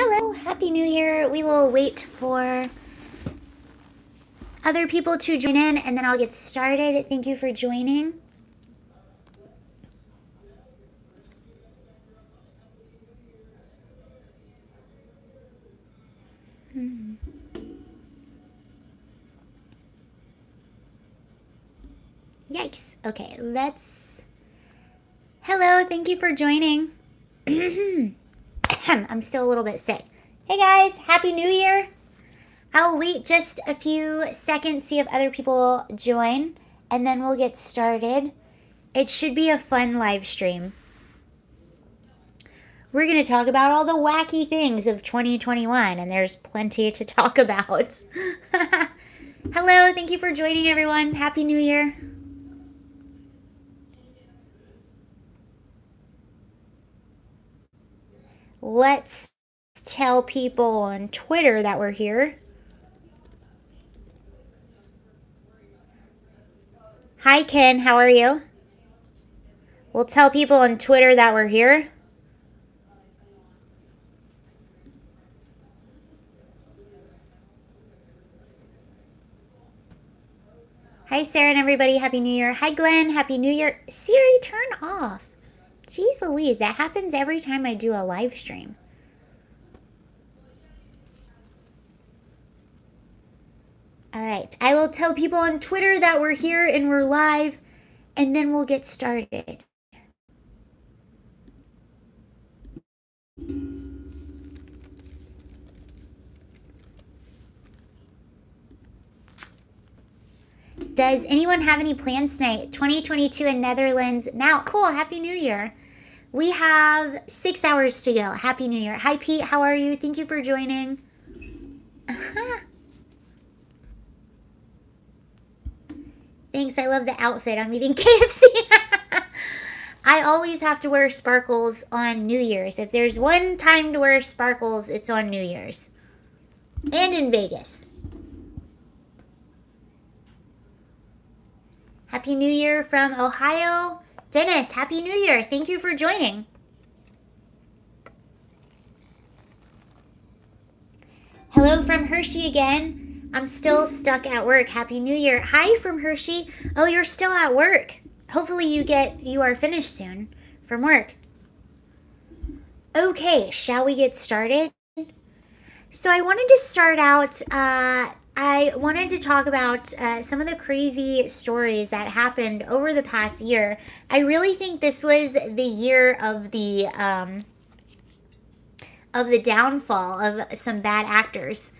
Hello, Happy New Year. We will wait for other people to join in and then I'll get started. Thank you for joining. Yikes. Okay, Hello, thank you for joining. I'm still a little bit sick. Hey guys, Happy New Year. I'll wait just a few seconds, see if other people join, and then we'll get started. It should be a fun live stream. We're going to talk about all the wacky things of 2021, and there's plenty to talk about. Hello, thank you for joining, everyone. Happy New Year. Let's tell people on Twitter that we're here. Hi, Ken. How are you? We'll tell people on Twitter that we're here. Hi, Sarah and everybody. Happy New Year. Hi, Glenn. Happy New Year. Siri, turn off. Jeez Louise, that happens every time I do a live stream. All right. I will tell people on Twitter that we're here and we're live, and then we'll get started. Does anyone have any plans tonight? 2022 in Netherlands now. Cool. Happy New Year. We have 6 hours to go. Happy New Year. Hi, Pete. How are you? Thank you for joining. Thanks. I love the outfit. I'm eating KFC. I always have to wear sparkles on New Year's. If there's one time to wear sparkles, it's on New Year's. And in Vegas. Happy New Year from Ohio. Dennis, Happy New Year. Thank you for joining. Hello from Hershey again. I'm still stuck at work. Happy New Year. Hi from Hershey. Oh, you're still at work. Hopefully you are finished soon from work. Okay, shall we get started? So I wanted to start out, I wanted to talk about some of the crazy stories that happened over the past year. I really think this was the year of the downfall of some bad actors.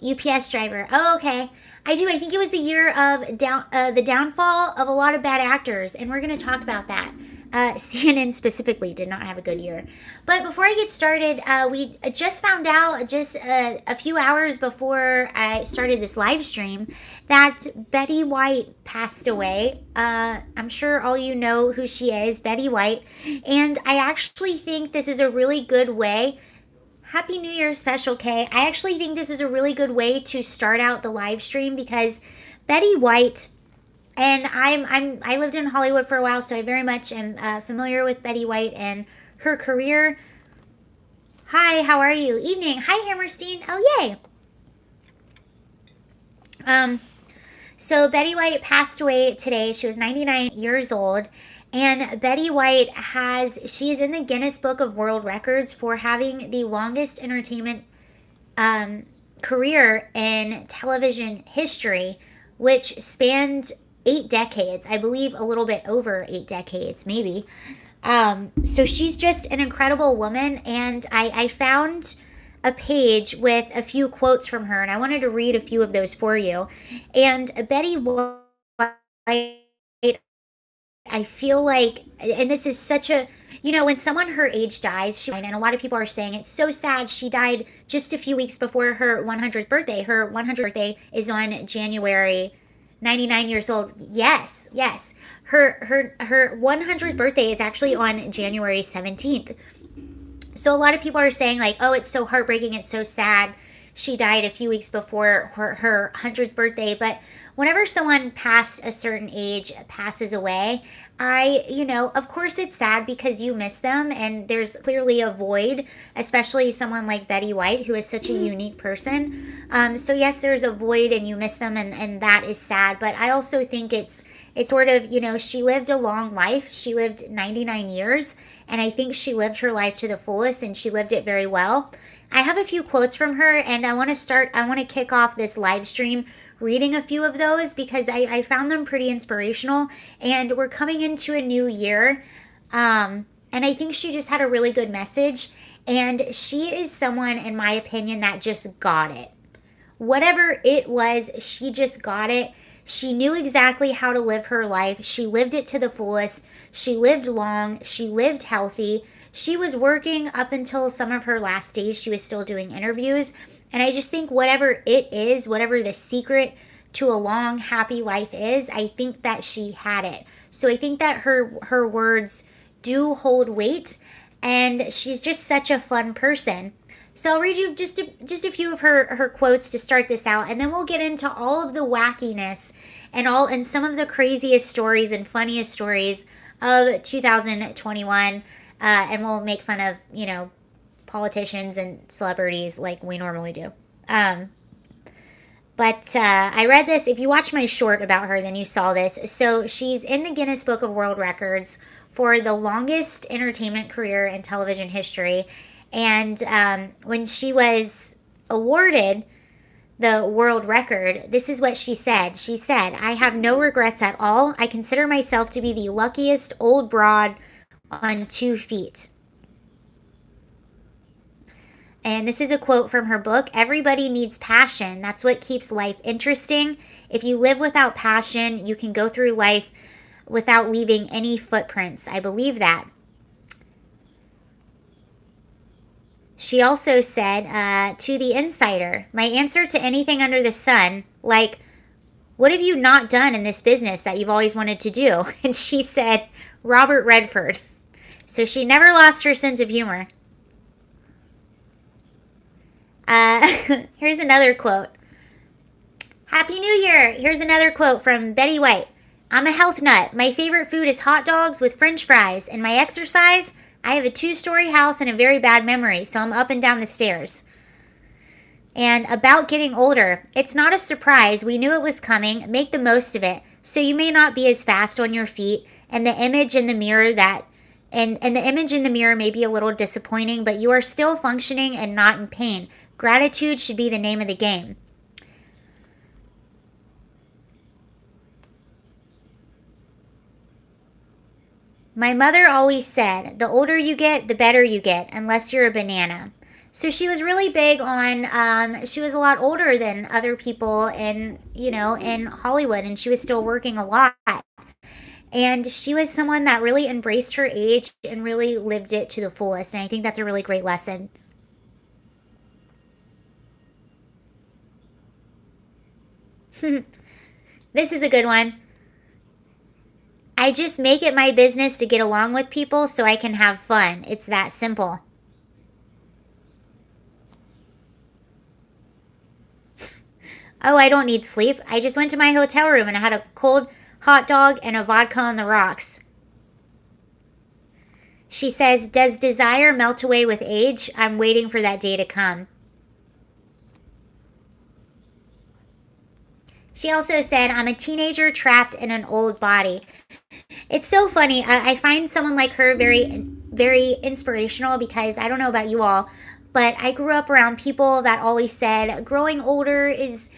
UPS driver. Oh, okay. I do. I think it was the year of the downfall of a lot of bad actors, and we're going to talk about that. CNN specifically did not have a good year. But before I get started, we just found out just a few hours before I started this live stream that Betty White passed away. I'm sure all you know who she is, Betty White. And I actually think this is a really good way. Happy New Year, Special K. I actually think this is a really good way to start out the live stream because Betty White, and I lived in Hollywood for a while, so I very much am familiar with Betty White and her career. Hi, how are you? Evening. Hi, Hammerstein. Oh, yay. So Betty White passed away today. She was 99 years old. And Betty White she is in the Guinness Book of World Records for having the longest entertainment career in television history, which spanned 8 decades. I believe a little bit over 8 decades, maybe. So she's just an incredible woman. And I found a page with a few quotes from her, and I wanted to read a few of those for you. And Betty White, I feel like, and this is such a, when someone her age dies, and a lot of people are saying it's so sad, she died just a few weeks before her 100th birthday. Her 100th birthday is on January, 99 years old. Yes. Her 100th birthday is actually on January 17th. So a lot of people are saying like, oh, it's so heartbreaking, it's so sad. She died a few weeks before her 100th birthday. But whenever someone past a certain age passes away, of course it's sad because you miss them and there's clearly a void, especially someone like Betty White, who is such a unique person. So yes, there's a void and you miss them, and that is sad. But I also think it's sort of, she lived a long life. She lived 99 years, and I think she lived her life to the fullest, and she lived it very well. I have a few quotes from her, and I want to kick off this live stream reading a few of those because I found them pretty inspirational, and we're coming into a new year. And I think she just had a really good message, and she is someone, in my opinion, that just got it. Whatever it was, she just got it. She knew exactly how to live her life. She lived it to the fullest. She lived long. She lived healthy. She was working up until some of her last days. She was still doing interviews. And I just think whatever it is, whatever the secret to a long, happy life is, I think that she had it. So I think that her words do hold weight, and she's just such a fun person. So I'll read you just a few of her quotes to start this out, and then we'll get into all of the wackiness and some of the craziest stories and funniest stories of 2021, and we'll make fun of politicians and celebrities like we normally do. But I read this. If you watched my short about her, then you saw this. So she's in the Guinness Book of World Records for the longest entertainment career in television history. And when she was awarded the world record, this is what she said. She said, "I have no regrets at all. I consider myself to be the luckiest old broad on 2 feet." And this is a quote from her book. "Everybody needs passion. That's what keeps life interesting. If you live without passion, you can go through life without leaving any footprints." I believe that. She also said to The Insider, "My answer to anything under the sun, like, what have you not done in this business that you've always wanted to do?" And she said, "Robert Redford." So she never lost her sense of humor. Here's another quote. "Happy New Year." Here's another quote from Betty White. "I'm a health nut. My favorite food is hot dogs with French fries. And my exercise, I have a 2-story house and a very bad memory, so I'm up and down the stairs." And about getting older, "It's not a surprise. We knew it was coming. Make the most of it. So you may not be as fast on your feet, and the image in the mirror may be a little disappointing, but you are still functioning and not in pain. Gratitude should be the name of the game." "My mother always said, the older you get, the better you get, unless you're a banana." So she was really big on, she was a lot older than other people in Hollywood, and she was still working a lot. And she was someone that really embraced her age and really lived it to the fullest. And I think that's a really great lesson. This is a good one. "I just make it my business to get along with people so I can have fun. It's that simple." "Oh, I don't need sleep. I just went to my hotel room and I had a cold hot dog and a vodka on the rocks." She says, "Does desire melt away with age? I'm waiting for that day to come." She also said, "I'm a teenager trapped in an old body." It's so funny. I find someone like her very, very inspirational because I don't know about you all, but I grew up around people that always said growing older it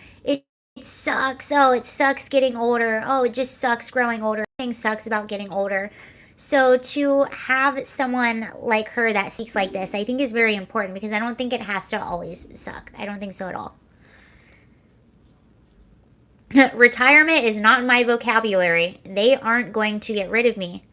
sucks. Oh, it sucks getting older. Oh, it just sucks growing older. Everything sucks about getting older. So to have someone like her that speaks like this, I think is very important because I don't think it has to always suck. I don't think so at all. "Retirement is not in my vocabulary. They aren't going to get rid of me."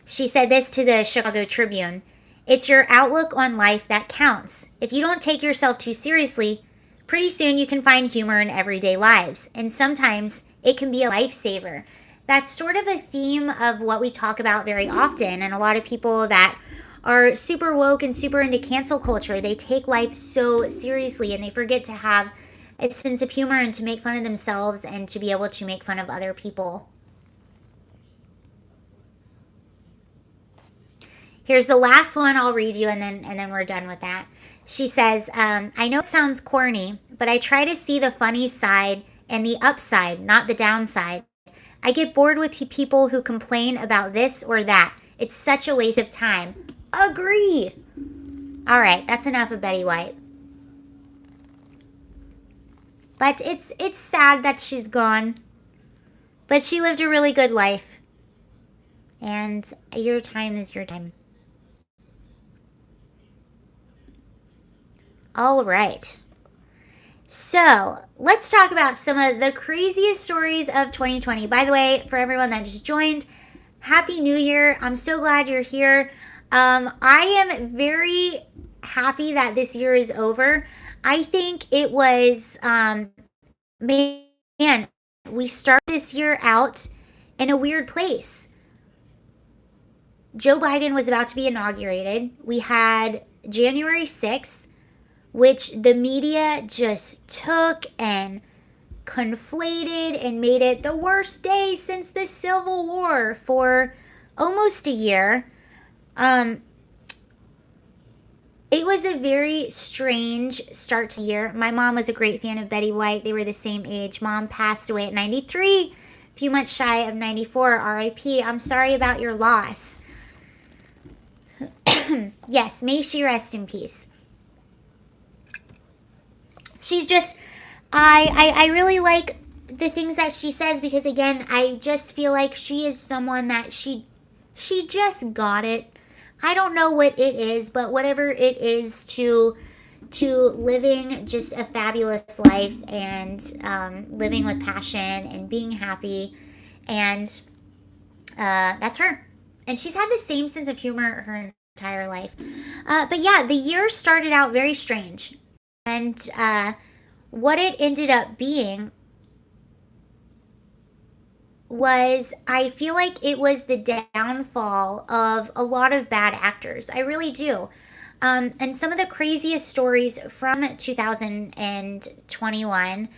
She said this to the Chicago Tribune. "It's your outlook on life that counts. If you don't take yourself too seriously, pretty soon you can find humor in everyday lives. And sometimes it can be a lifesaver." That's sort of a theme of what we talk about very often. And a lot of people that are super woke and super into cancel culture, they take life so seriously and they forget to have a sense of humor and to make fun of themselves and to be able to make fun of other people. Here's the last one I'll read you, and then we're done with that. She says, I know it sounds corny, but I try to see the funny side and the upside, not the downside. I get bored with people who complain about this or that. It's such a waste of time. Agree. All right, that's enough of Betty White. But it's sad that she's gone. But she lived a really good life. And your time is your time. All right. So let's talk about some of the craziest stories of 2020. By the way, for everyone that just joined, Happy New Year. I'm so glad you're here. I am very happy that this year is over. I think it was, man, we start this year out in a weird place. Joe Biden was about to be inaugurated. We had January 6th, which the media just took and conflated and made it the worst day since the Civil War for almost a year. It was a very strange start to the year. My mom was a great fan of Betty White. They were the same age. Mom passed away at 93, a few months shy of 94, R.I.P. I'm sorry about your loss. Yes, may she rest in peace. She's just, I really like the things that she says because, again, I just feel like she is someone that she just got it. I don't know what it is, but whatever it is to living just a fabulous life and living with passion and being happy, and that's her. And she's had the same sense of humor her entire life. But yeah, the year started out very strange. And what it ended up being was, I feel like it was the downfall of a lot of bad actors. I really do. And some of the craziest stories from 2021.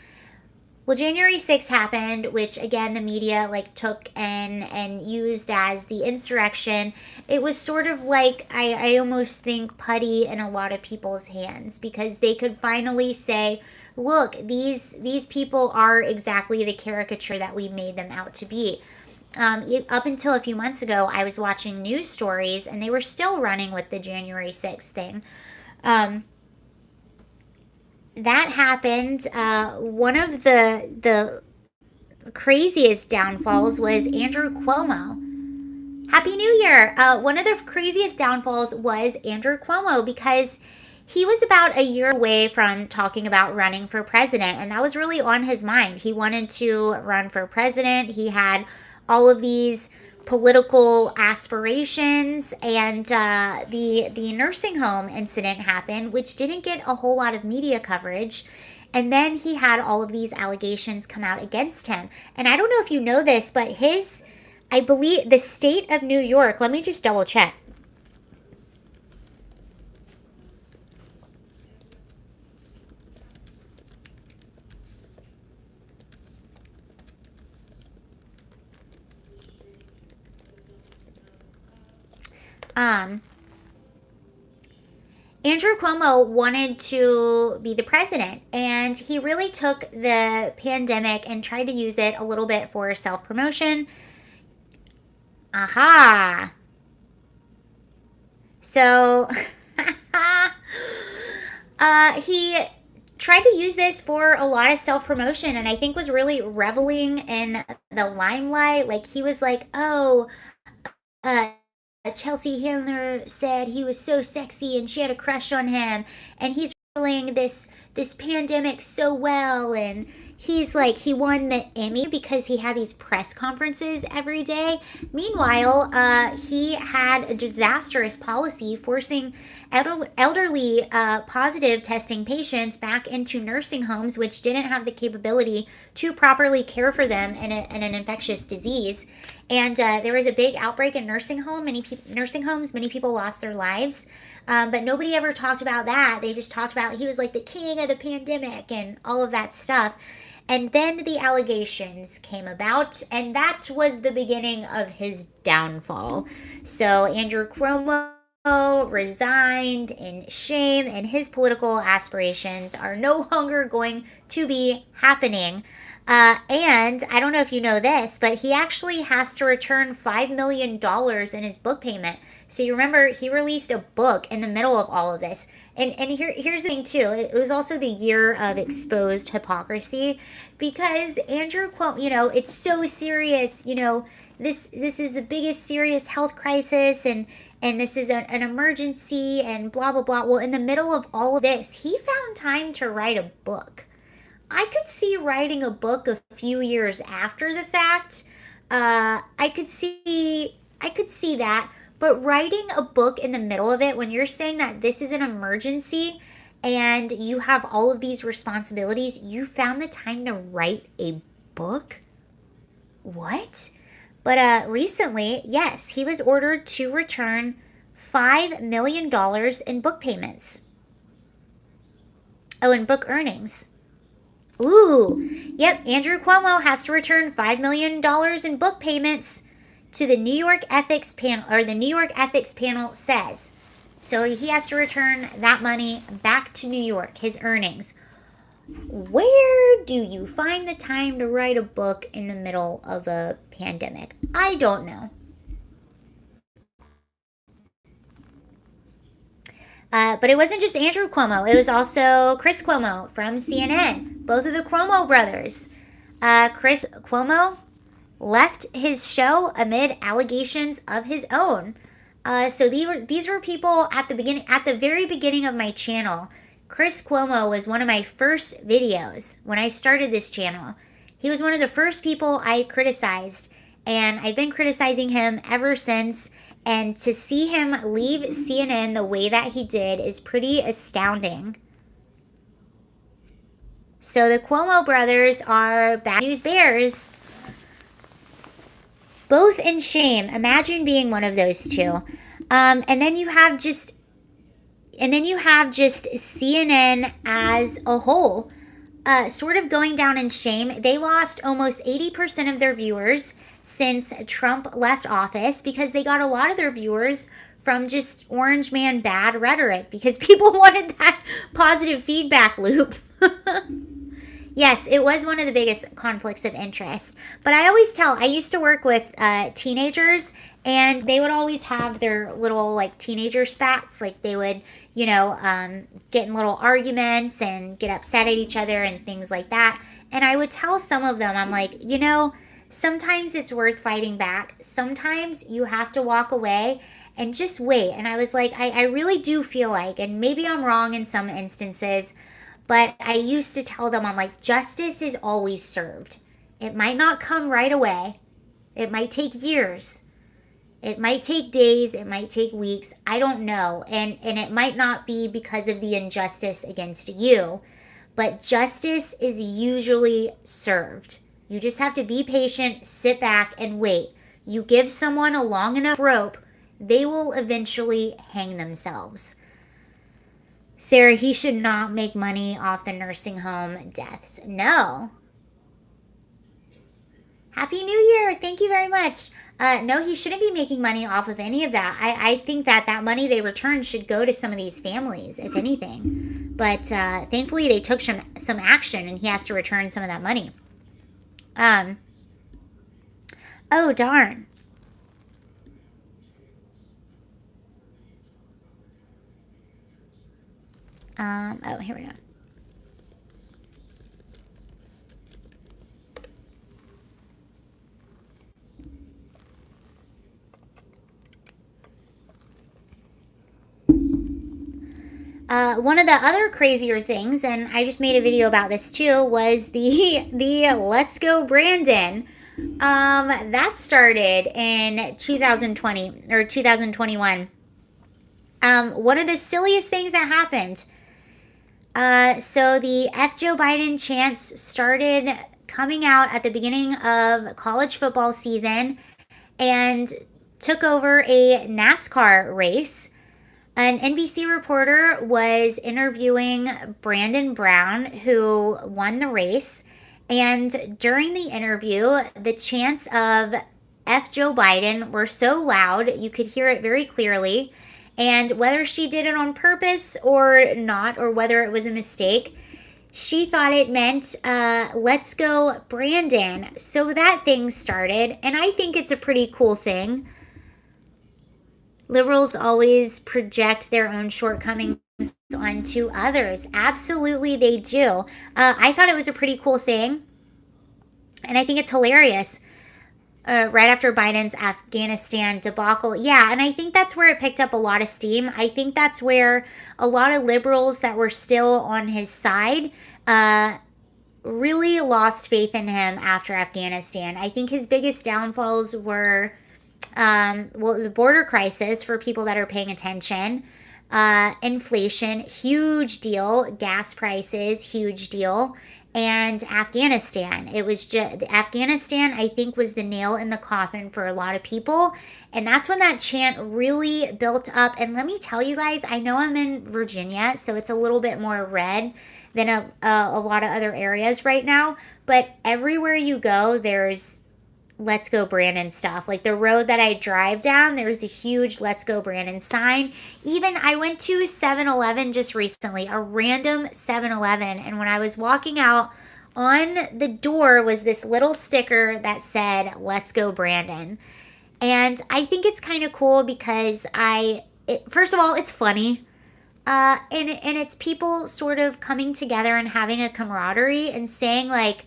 Well, January 6th happened, which again the media took and used as the insurrection. It was sort of like, I almost think, putty in a lot of people's hands because they could finally say, look, these people are exactly the caricature that we made them out to be. Up until a few months ago, I was watching news stories and they were still running with the January 6th thing. That happened. One of the craziest downfalls was Andrew Cuomo. Happy New Year! One of the craziest downfalls was Andrew Cuomo because he was about a year away from talking about running for president, and that was really on his mind. He wanted to run for president. He had all of these political aspirations, and the nursing home incident happened, which didn't get a whole lot of media coverage. And then he had all of these allegations come out against him. And I don't know if you know this, but I believe the state of New York, let me just double check. Andrew Cuomo wanted to be the president, and he really took the pandemic and tried to use it a little bit for self-promotion. Aha! So, he tried to use this for a lot of self-promotion, and I think was really reveling in the limelight. He was like, oh, Chelsea Handler said he was so sexy and she had a crush on him, and he's handling this pandemic so well, and he's like, he won the Emmy because he had these press conferences every day. Meanwhile, he had a disastrous policy forcing elderly positive testing patients back into nursing homes, which didn't have the capability to properly care for them in an infectious disease. And there was a big outbreak in nursing homes. Many people lost their lives. But nobody ever talked about that. They just talked about he was like the king of the pandemic and all of that stuff. And then the allegations came about, and that was the beginning of his downfall. So Andrew Cuomo resigned in shame, and his political aspirations are no longer going to be happening. And I don't know if you know this, but he actually has to return $5 million in his book payment. So you remember he released a book in the middle of all of this. And here's the thing too. It was also the year of exposed hypocrisy because Andrew Cuomo, it's so serious, this is the biggest serious health crisis and this is an emergency and blah blah blah. Well, in the middle of all of this, he found time to write a book. I could see writing a book a few years after the fact. I could see that, but writing a book in the middle of it when you're saying that this is an emergency and you have all of these responsibilities, you found the time to write a book? What? But recently, yes, he was ordered to return $5 million in book payments. Oh, and book earnings. Ooh, yep, Andrew Cuomo has to return $5 million in book payments to the New York Ethics Panel, or the New York Ethics Panel says. So he has to return that money back to New York, his earnings. Where do you find the time to write a book in the middle of a pandemic? I don't know. But it wasn't just Andrew Cuomo. It was also Chris Cuomo from CNN. Both of the Cuomo brothers. Chris Cuomo left his show amid allegations of his own. So these were people at the very beginning of my channel. Chris Cuomo was one of my first videos when I started this channel. He was one of the first people I criticized, and I've been criticizing him ever since. And to see him leave CNN the way that he did is pretty astounding. So the Cuomo brothers are bad news bears. Both in shame. Imagine being one of those two. And then you have just CNN as a whole, sort of going down in shame. They lost almost 80% of their viewers since Trump left office because they got a lot of their viewers from just orange man bad rhetoric because people wanted that positive feedback loop. Yes, it was one of the biggest conflicts of interest. But I used to work with teenagers, and they would always have their little like teenager spats. Like they would, get in little arguments and get upset at each other and things like that. And I would tell some of them, I'm like, sometimes it's worth fighting back. Sometimes you have to walk away and just wait. And I was like, I really do feel like, and maybe I'm wrong in some instances, but I used to tell them, I'm like, justice is always served. It might not come right away. It might take years. It might take days. It might take weeks. I don't know. And it might not be because of the injustice against you, but justice is usually served. You just have to be patient, sit back, and wait. You give someone a long enough rope, they will eventually hang themselves. Sarah, he should not make money off the nursing home deaths. No. Happy New Year. Thank you very much. No, he shouldn't be making money off of any of that. I think that money they return should go to some of these families, if anything. But thankfully, they took some action, and he has to return some of that money. Oh, darn. Oh, here we go. One of the other crazier things, and I just made a video about this too, was the Let's Go Brandon. That started in 2020 or 2021. One of the silliest things that happened. So the F. Joe Biden chants started coming out at the beginning of college football season, and took over a NASCAR race. An NBC reporter was interviewing Brandon Brown, who won the race. And during the interview, the chants of F. Joe Biden were so loud, you could hear it very clearly. And whether she did it on purpose or not, or whether it was a mistake, she thought it meant, let's go, Brandon. So that thing started. And I think it's a pretty cool thing. Liberals always project their own shortcomings onto others. Absolutely, they do. I thought it was a pretty cool thing. And I think it's hilarious. Right after Biden's Afghanistan debacle. Yeah, and I think that's where it picked up a lot of steam. I think that's where a lot of liberals that were still on his side really lost faith in him after Afghanistan. I think his biggest downfalls were, the border crisis for people that are paying attention. Inflation, huge deal. Gas prices, huge deal. And Afghanistan. It was just Afghanistan, I think, was the nail in the coffin for a lot of people. And that's when that chant really built up. And let me tell you guys, I know I'm in Virginia, so it's a little bit more red than a lot of other areas right now. But everywhere you go, there's Let's Go Brandon stuff. Like the road that I drive down, there's a huge Let's Go Brandon sign. Even I went to 7-Eleven just recently, a random 7-Eleven, and when I was walking out, on the door was this little sticker that said Let's Go Brandon. And I think it's kind of cool because first of all, it's funny. And it's people sort of coming together and having a camaraderie and saying like,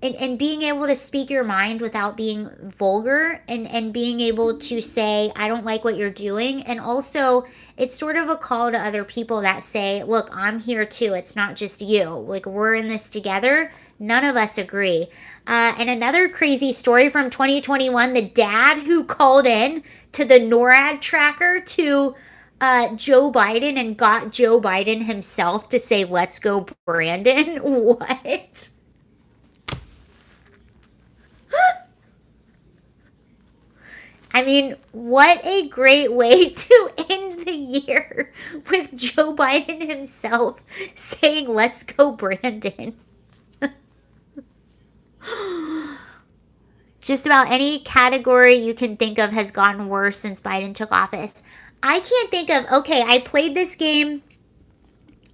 and being able to speak your mind without being vulgar and being able to say, I don't like what you're doing. And also, it's sort of a call to other people that say, look, I'm here too. It's not just you. Like, we're in this together. None of us agree. And another crazy story from 2021, the dad who called in to the NORAD tracker to Joe Biden and got Joe Biden himself to say, let's go, Brandon. What? I mean, what a great way to end the year with Joe Biden himself saying, let's go, Brandon. Just about any category you can think of has gotten worse since Biden took office. I can't think of, okay, I played this game.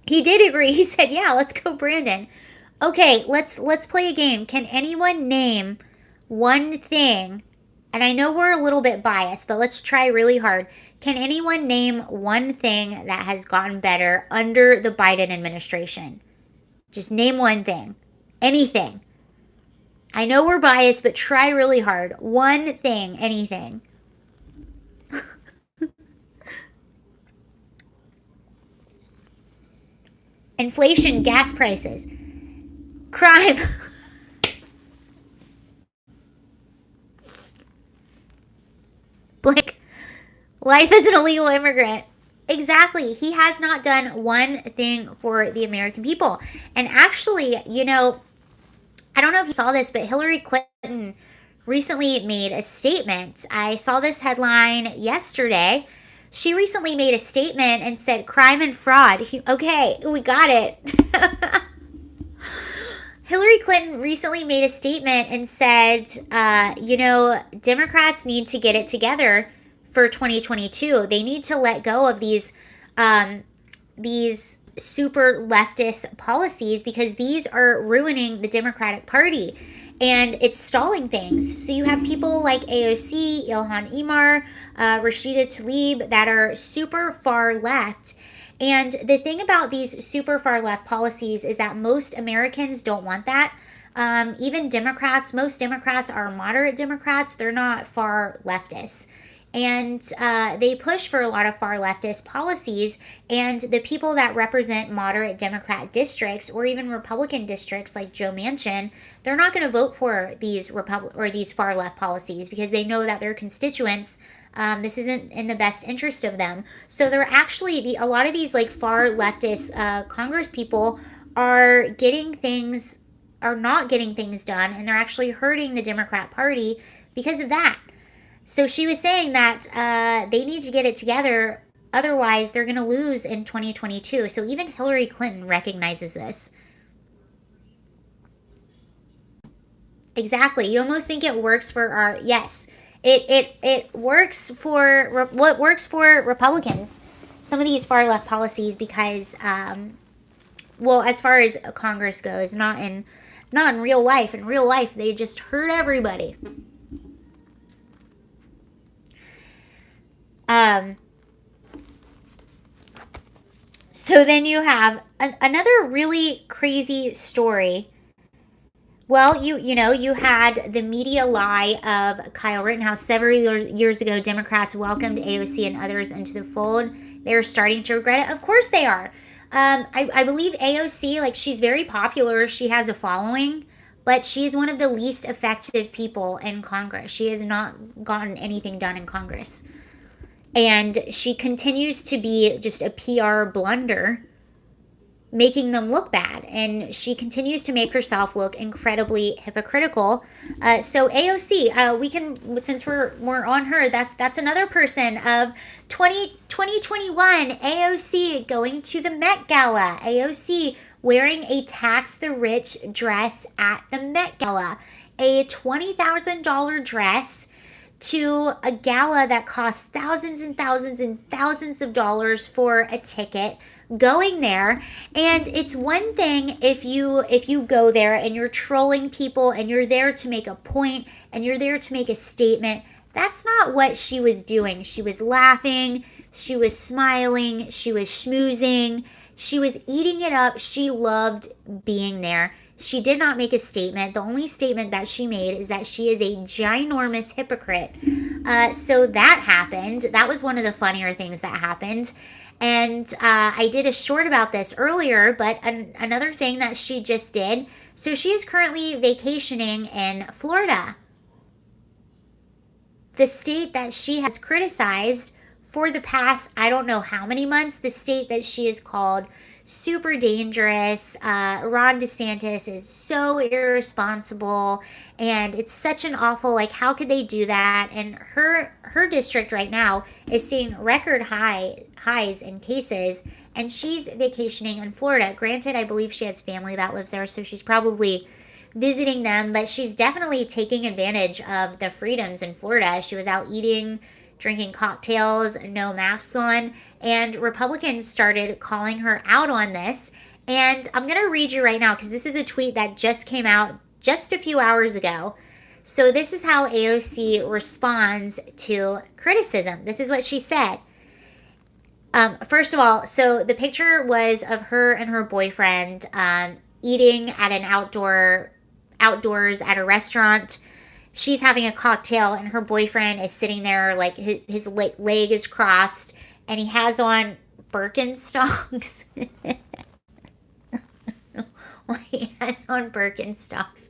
He did agree. He said, yeah, let's go, Brandon. Okay, let's play a game. Can anyone name one thing? And I know we're a little bit biased, but let's try really hard. Can anyone name one thing that has gotten better under the Biden administration? Just name one thing. Anything. I know we're biased, but try really hard. One thing, anything. Inflation, gas prices, crime. Like, life as an illegal immigrant. Exactly. He has not done one thing for the American people. And actually, I don't know if you saw this, but Hillary Clinton recently made a statement. I saw this headline yesterday. She recently made a statement and said crime and fraud. Okay, we got it. Hillary Clinton recently made a statement and said, Democrats need to get it together for 2022. They need to let go of these super leftist policies because these are ruining the Democratic Party and it's stalling things. So you have people like AOC, Ilhan Omar, Rashida Tlaib that are super far left. And the thing about these super far left policies is that most Americans don't want that. Even Democrats, most Democrats are moderate Democrats. They're not far leftists. And they push for a lot of far leftist policies. And the people that represent moderate Democrat districts or even Republican districts like Joe Manchin, they're not going to vote for these these far left policies because they know that their constituents, this isn't in the best interest of them. So they're actually, a lot of these like far leftist Congress people are not getting things done, and they're actually hurting the Democrat Party because of that. So she was saying that they need to get it together. Otherwise, they're going to lose in 2022. So even Hillary Clinton recognizes this. Exactly. You almost think it works for our, yes, it works for what works for Republicans. Some of these far left policies because, well, as far as Congress goes, not in real life. In real life, they just hurt everybody. So then you have another really crazy story. Well, you had the media lie of Kyle Rittenhouse. Several years ago, Democrats welcomed AOC and others into the fold. They're starting to regret it. Of course they are. I believe AOC, like, she's very popular. She has a following, but she's one of the least effective people in Congress. She has not gotten anything done in Congress. And she continues to be just a PR blunder, making them look bad. And she continues to make herself look incredibly hypocritical. So AOC, we can, since we're on her, that's another person of 2021. AOC going to the Met Gala. AOC wearing a tax the rich dress at the Met Gala. A $20,000 dress to a gala that costs thousands and thousands and thousands of dollars for a ticket, going there. And it's one thing if you go there and you're trolling people and you're there to make a point and you're there to make a statement. That's not what she was doing. She was laughing, she was smiling, she was schmoozing, she was eating it up. She loved being there. She did not make a statement. The only statement that she made is that she is a ginormous hypocrite. So that happened. That was one of the funnier things that happened. And I did a short about this earlier, but another thing that she just did. So she is currently vacationing in Florida, the state that she has criticized for the past, I don't know how many months, the state that she is called super dangerous. Ron DeSantis is so irresponsible, and it's such an awful, like, how could they do that? And her district right now is seeing record highs in cases, and she's vacationing in Florida. Granted, I believe she has family that lives there, so she's probably visiting them, but she's definitely taking advantage of the freedoms in Florida. She was out eating, drinking cocktails, no masks on, and Republicans started calling her out on this. And I'm going to read you right now because this is a tweet that just came out just a few hours ago. So this is how AOC responds to criticism. This is what she said. First of all, so the picture was of her and her boyfriend eating at an outdoors at a restaurant. She's having a cocktail and her boyfriend is sitting there, like his leg is crossed and he has on Birkenstocks. Well, he has on Birkenstocks.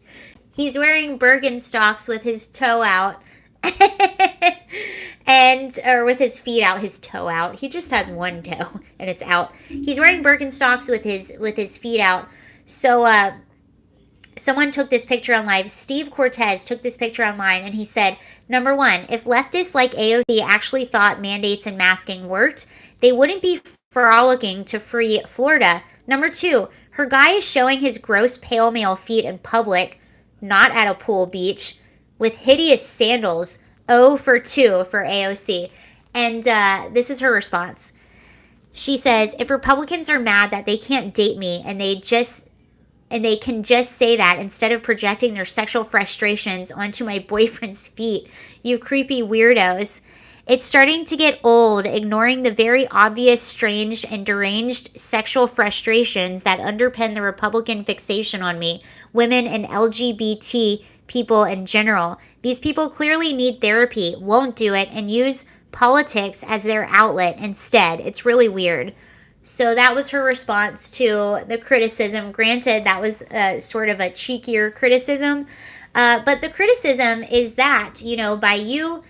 He's wearing Birkenstocks with his toe out. Or with his feet out, his toe out. He just has one toe and it's out. He's wearing Birkenstocks with his feet out. So someone took this picture online. Steve Cortez took this picture online and he said, number one, if leftists like AOC actually thought mandates and masking worked, they wouldn't be frolicking to free Florida. Number two, her guy is showing his gross pale male feet in public, not at a pool beach, with hideous sandals. 0 for 2 for AOC. And this is her response. She says, if Republicans are mad that they can't date me and they can just say that instead of projecting their sexual frustrations onto my boyfriend's feet, you creepy weirdos. It's starting to get old, ignoring the very obvious, strange, and deranged sexual frustrations that underpin the Republican fixation on me, women, and LGBT people in general. These people clearly need therapy, won't do it, and use politics as their outlet instead. It's really weird. So that was her response to the criticism. Granted, that was sort of a cheekier criticism. But the criticism is that, by you,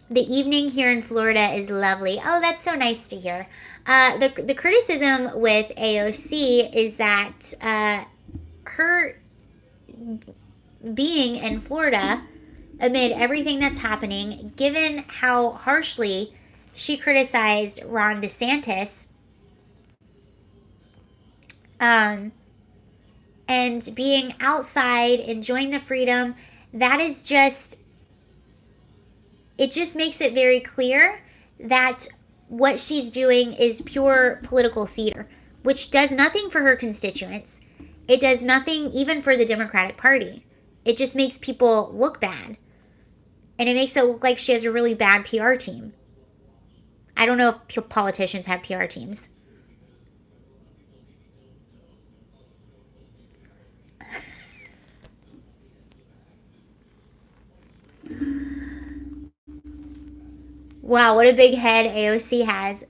the evening here in Florida is lovely. Oh, that's so nice to hear. The criticism with AOC is that her being in Florida amid everything that's happening, given how harshly she criticized Ron DeSantis, um, and being outside, enjoying the freedom, that is just, it just makes it very clear that what she's doing is pure political theater, which does nothing for her constituents. It does nothing even for the Democratic Party. It just makes people look bad. And it makes it look like she has a really bad PR team. I don't know if politicians have PR teams. Wow, what a big head AOC has.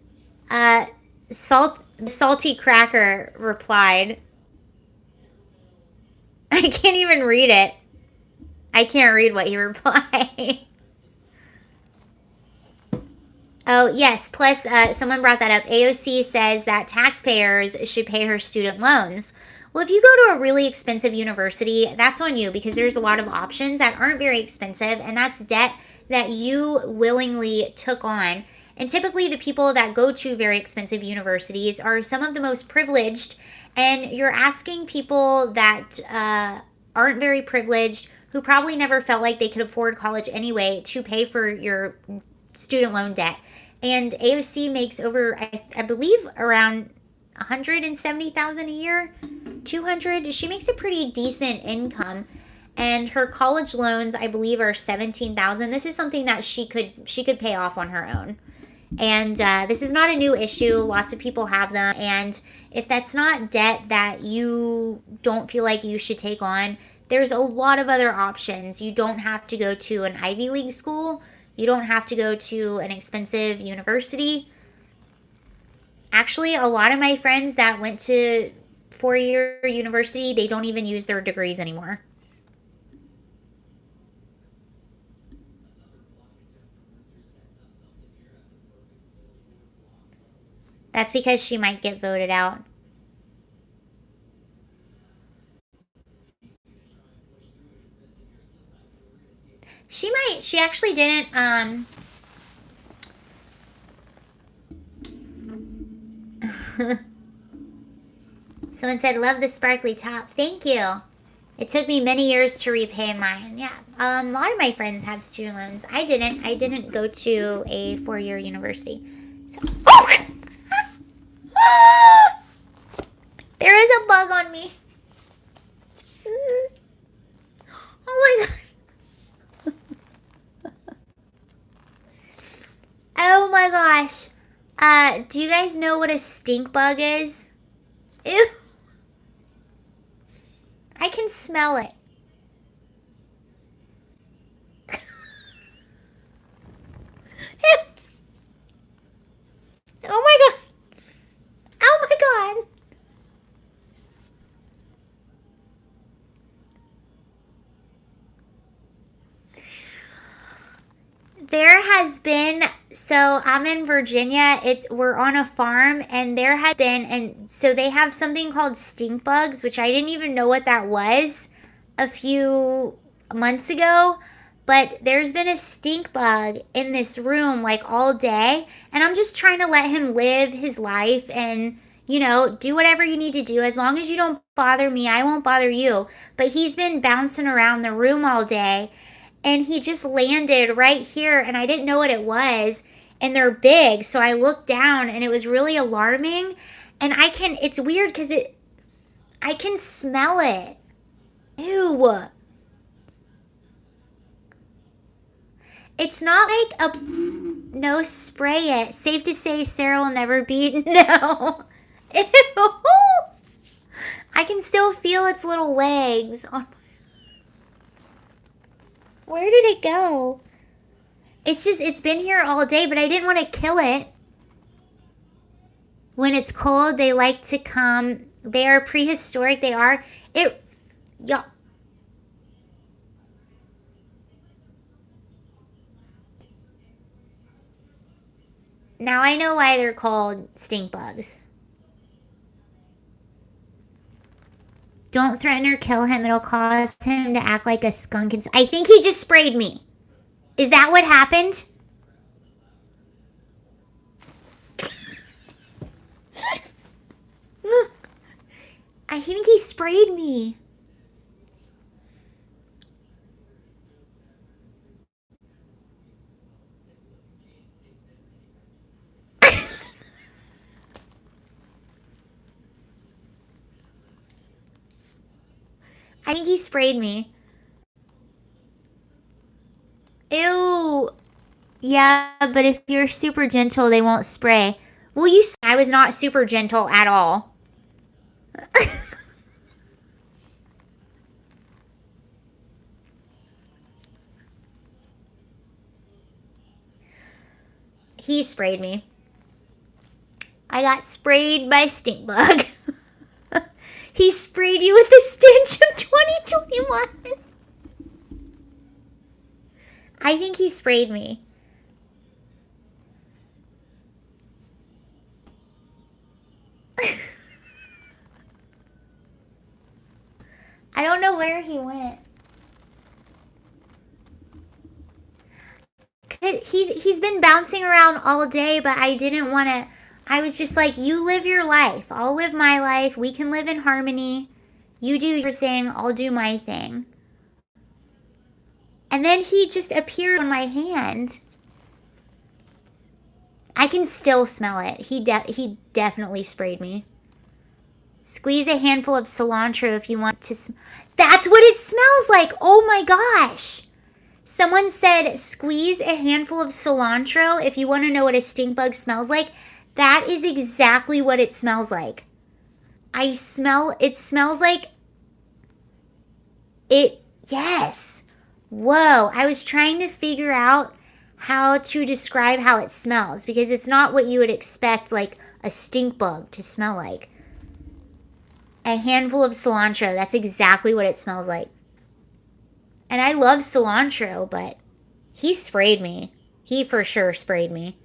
Salty Cracker replied. I can't even read it. I can't read what he replied. Oh, yes. Plus, someone brought that up. AOC says that taxpayers should pay her student loans. Well, if you go to a really expensive university, that's on you because there's a lot of options that aren't very expensive, and that's debt that you willingly took on. And typically, the people that go to very expensive universities are some of the most privileged, and you're asking people that aren't very privileged, who probably never felt like they could afford college anyway, to pay for your student loan debt. And AOC makes over, I believe, around 170,000 a year, 200. She makes a pretty decent income, and her college loans, I believe, are 17,000. This is something that she could pay off on her own. And this is not a new issue. Lots of people have them, and if that's not debt that you don't feel like you should take on, there's a lot of other options. You don't have to go to an Ivy League school. You don't have to go to an expensive university. Actually, a lot of my friends that went to four-year university, they don't even use their degrees anymore. That's because she might get voted out. She might. She actually didn't. Someone said, "Love the sparkly top." Thank you. It took me many years to repay mine. Yeah, a lot of my friends have student loans. I didn't. I didn't go to a four-year university. So, oh, there is a bug on me. Oh my god. Oh my gosh. Do you guys know what a stink bug is? Ew. I can smell it. Oh my god. Oh my god. There has been, so I'm in Virginia. We're on a farm, and there has been, and so they have something called stink bugs, which I didn't even know what that was a few months ago. But there's been a stink bug in this room like all day, and I'm just trying to let him live his life and, do whatever you need to do. As long as you don't bother me, I won't bother you. But he's been bouncing around the room all day, and he just landed right here, and I didn't know what it was. And they're big, so I looked down, and it was really alarming. And it's weird because I can smell it. Ew. It's not like a, no, spray it. Safe to say Sarah will never be, no. Ew. I can still feel its little legs. Where did it go? It's been here all day, but I didn't want to kill it. When it's cold, they like to come. They are prehistoric. They are. Yeah. Now I know why they're called stink bugs. Don't threaten or kill him. It'll cause him to act like a skunk. I think he just sprayed me. Is that what happened? I think he sprayed me. I think he sprayed me. Ew. Yeah, but if you're super gentle, they won't spray. Well, I was not super gentle at all. He sprayed me. I got sprayed by stink bug. He sprayed you with the stench of 2021. I think he sprayed me. I don't know where he went. He's been bouncing around all day, but I didn't want to. I was just like, you live your life. I'll live my life. We can live in harmony. You do your thing. I'll do my thing. And then he just appeared on my hand. I can still smell it. He definitely sprayed me. Squeeze a handful of cilantro if you want to. That's what it smells like. Oh my gosh. Someone said squeeze a handful of cilantro if you want to know what a stink bug smells like. That is exactly what it smells like. It smells like it. Yes. Whoa. I was trying to figure out how to describe how it smells because it's not what you would expect like a stink bug to smell like. A handful of cilantro. That's exactly what it smells like. And I love cilantro, but he sprayed me. He for sure sprayed me.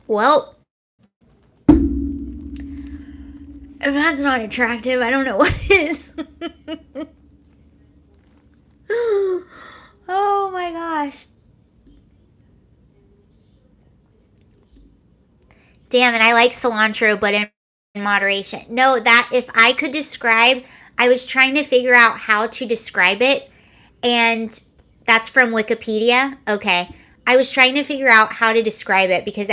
Well, if that's not attractive, I don't know what is. Oh my gosh. Damn, and I like cilantro, but in moderation. No, that if I could describe, I was trying to figure out how to describe it, and that's from Wikipedia. Okay. I was trying to figure out how to describe it because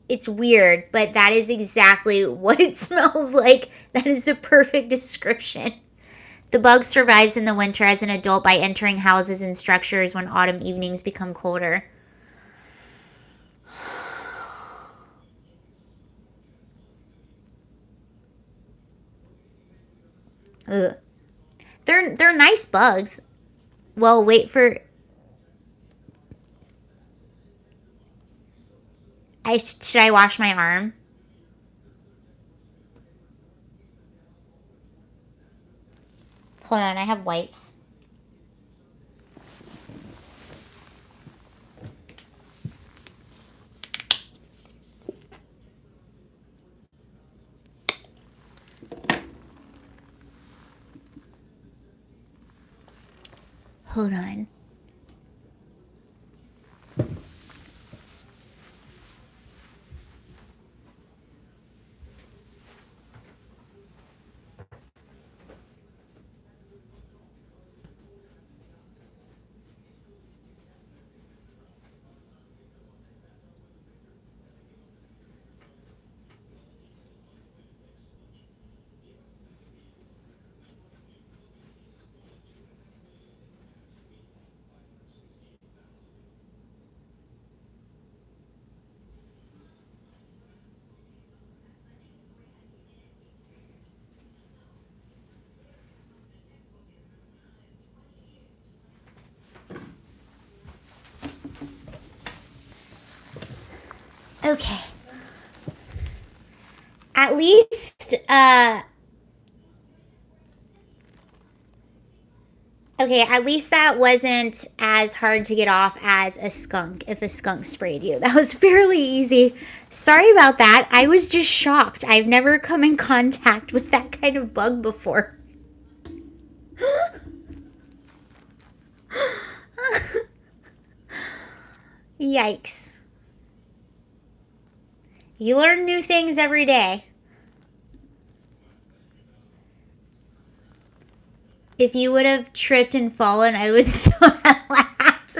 it's weird, but that is exactly what it smells like. That is the perfect description. The bug survives in the winter as an adult by entering houses and structures when autumn evenings become colder. Ugh. They're nice bugs. Well, wait for. Should I wash my arm? Hold on, I have wipes. Hold on. Okay. At least, Okay, at least that wasn't as hard to get off as a skunk if a skunk sprayed you. That was fairly easy. Sorry about that. I was just shocked. I've never come in contact with that kind of bug before. Yikes. You learn new things every day. If you would have tripped and fallen, I would still have laughed.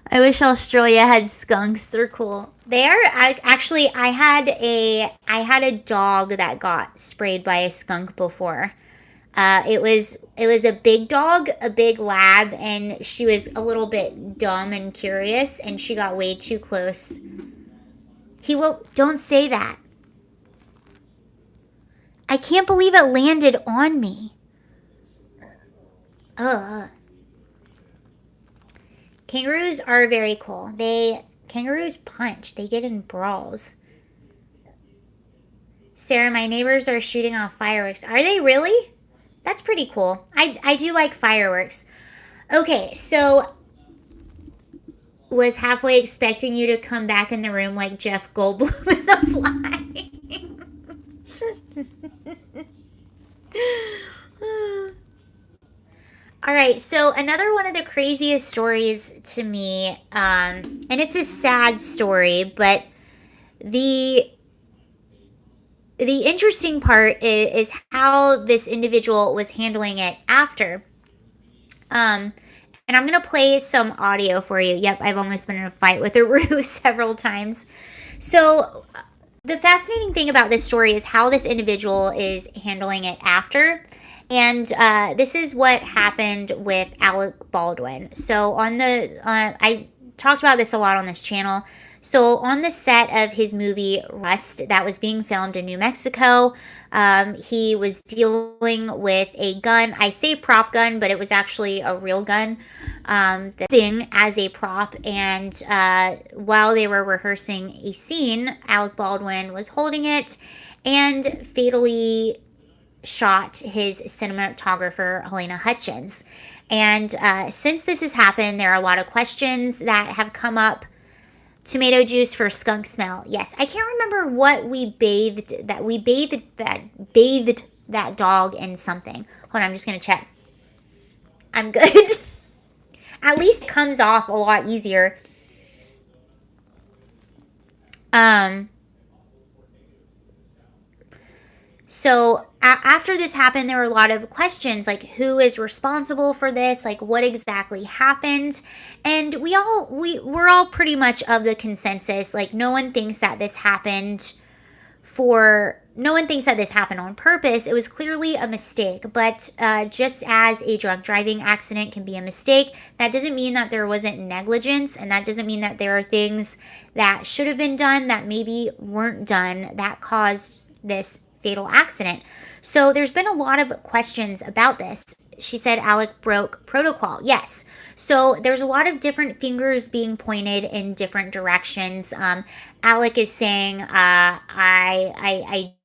I wish Australia had skunks. They're cool. They are actually. I had a dog that got sprayed by a skunk before. It was a big dog, a big lab, and she was a little bit dumb and curious, and she got way too close. He will. Don't say that. I can't believe it landed on me. Ugh. Kangaroos are very cool. Kangaroos punch. They get in brawls. Sarah, my neighbors are shooting off fireworks. Are they really? That's pretty cool. I do like fireworks. Okay, so was halfway expecting you to come back in the room like Jeff Goldblum in The Fly. All right, so another one of the craziest stories to me, and it's a sad story, but the interesting part is how this individual was handling it after. And I'm going to play some audio for you. Yep, I've almost been in a fight with a roo several times. So the fascinating thing about this story is how this individual is handling it after. And this is what happened with Alec Baldwin. So I talked about this a lot on this channel. So on the set of his movie Rust that was being filmed in New Mexico, he was dealing with a gun. I say prop gun, but it was actually a real gun, thing as a prop. And while they were rehearsing a scene, Alec Baldwin was holding it and fatally shot his cinematographer, Helena Hutchins. And since this has happened, there are a lot of questions that have come up. Tomato juice for skunk smell. Yes, I can't remember what we bathed that dog in something. Hold on, I'm just gonna check. I'm good. At least it comes off a lot easier. So after this happened, there were a lot of questions like who is responsible for this, like what exactly happened, and we're all pretty much of the consensus like no one thinks that this happened on purpose. It was clearly a mistake, but just as a drunk driving accident can be a mistake, that doesn't mean that there wasn't negligence, and that doesn't mean that there are things that should have been done that maybe weren't done that caused this fatal accident. So there's been a lot of questions about this. She said Alec broke protocol. Yes. So there's a lot of different fingers being pointed in different directions. Alec is saying, I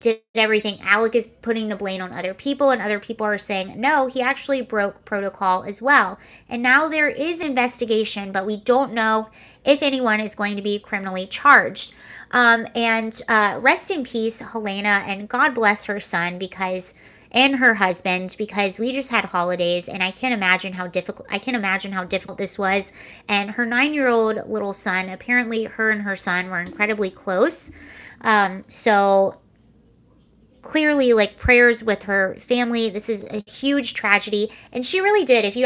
did everything. Alec is putting the blame on other people, and other people are saying, no, he actually broke protocol as well. And now there is investigation, but we don't know if anyone is going to be criminally charged. And rest in peace, Helena, and God bless her son and her husband, because we just had holidays, and I can't imagine how difficult this was. And her 9-year-old little son, apparently her and her son were incredibly close. So clearly, like, prayers with her family. This is a huge tragedy, and she really did. If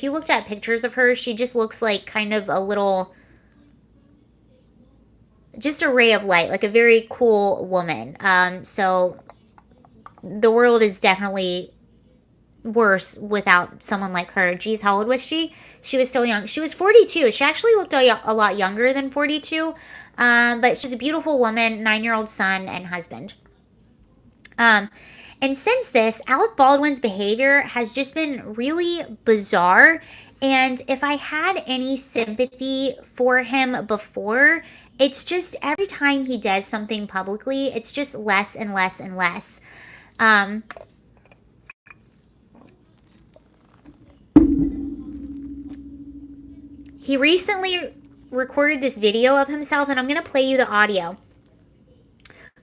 you looked at pictures of her, she just looks like kind of a little, just a ray of light, like a very cool woman. So the world is definitely worse without someone like her. Geez, how old was she? She was still young. She was 42. She actually looked a lot younger than 42. But she's a beautiful woman, 9-year-old son and husband. And since this, Alec Baldwin's behavior has just been really bizarre. And if I had any sympathy for him before, it's just every time he does something publicly, it's just less and less and less. He recently recorded this video of himself, and I'm going to play you the audio.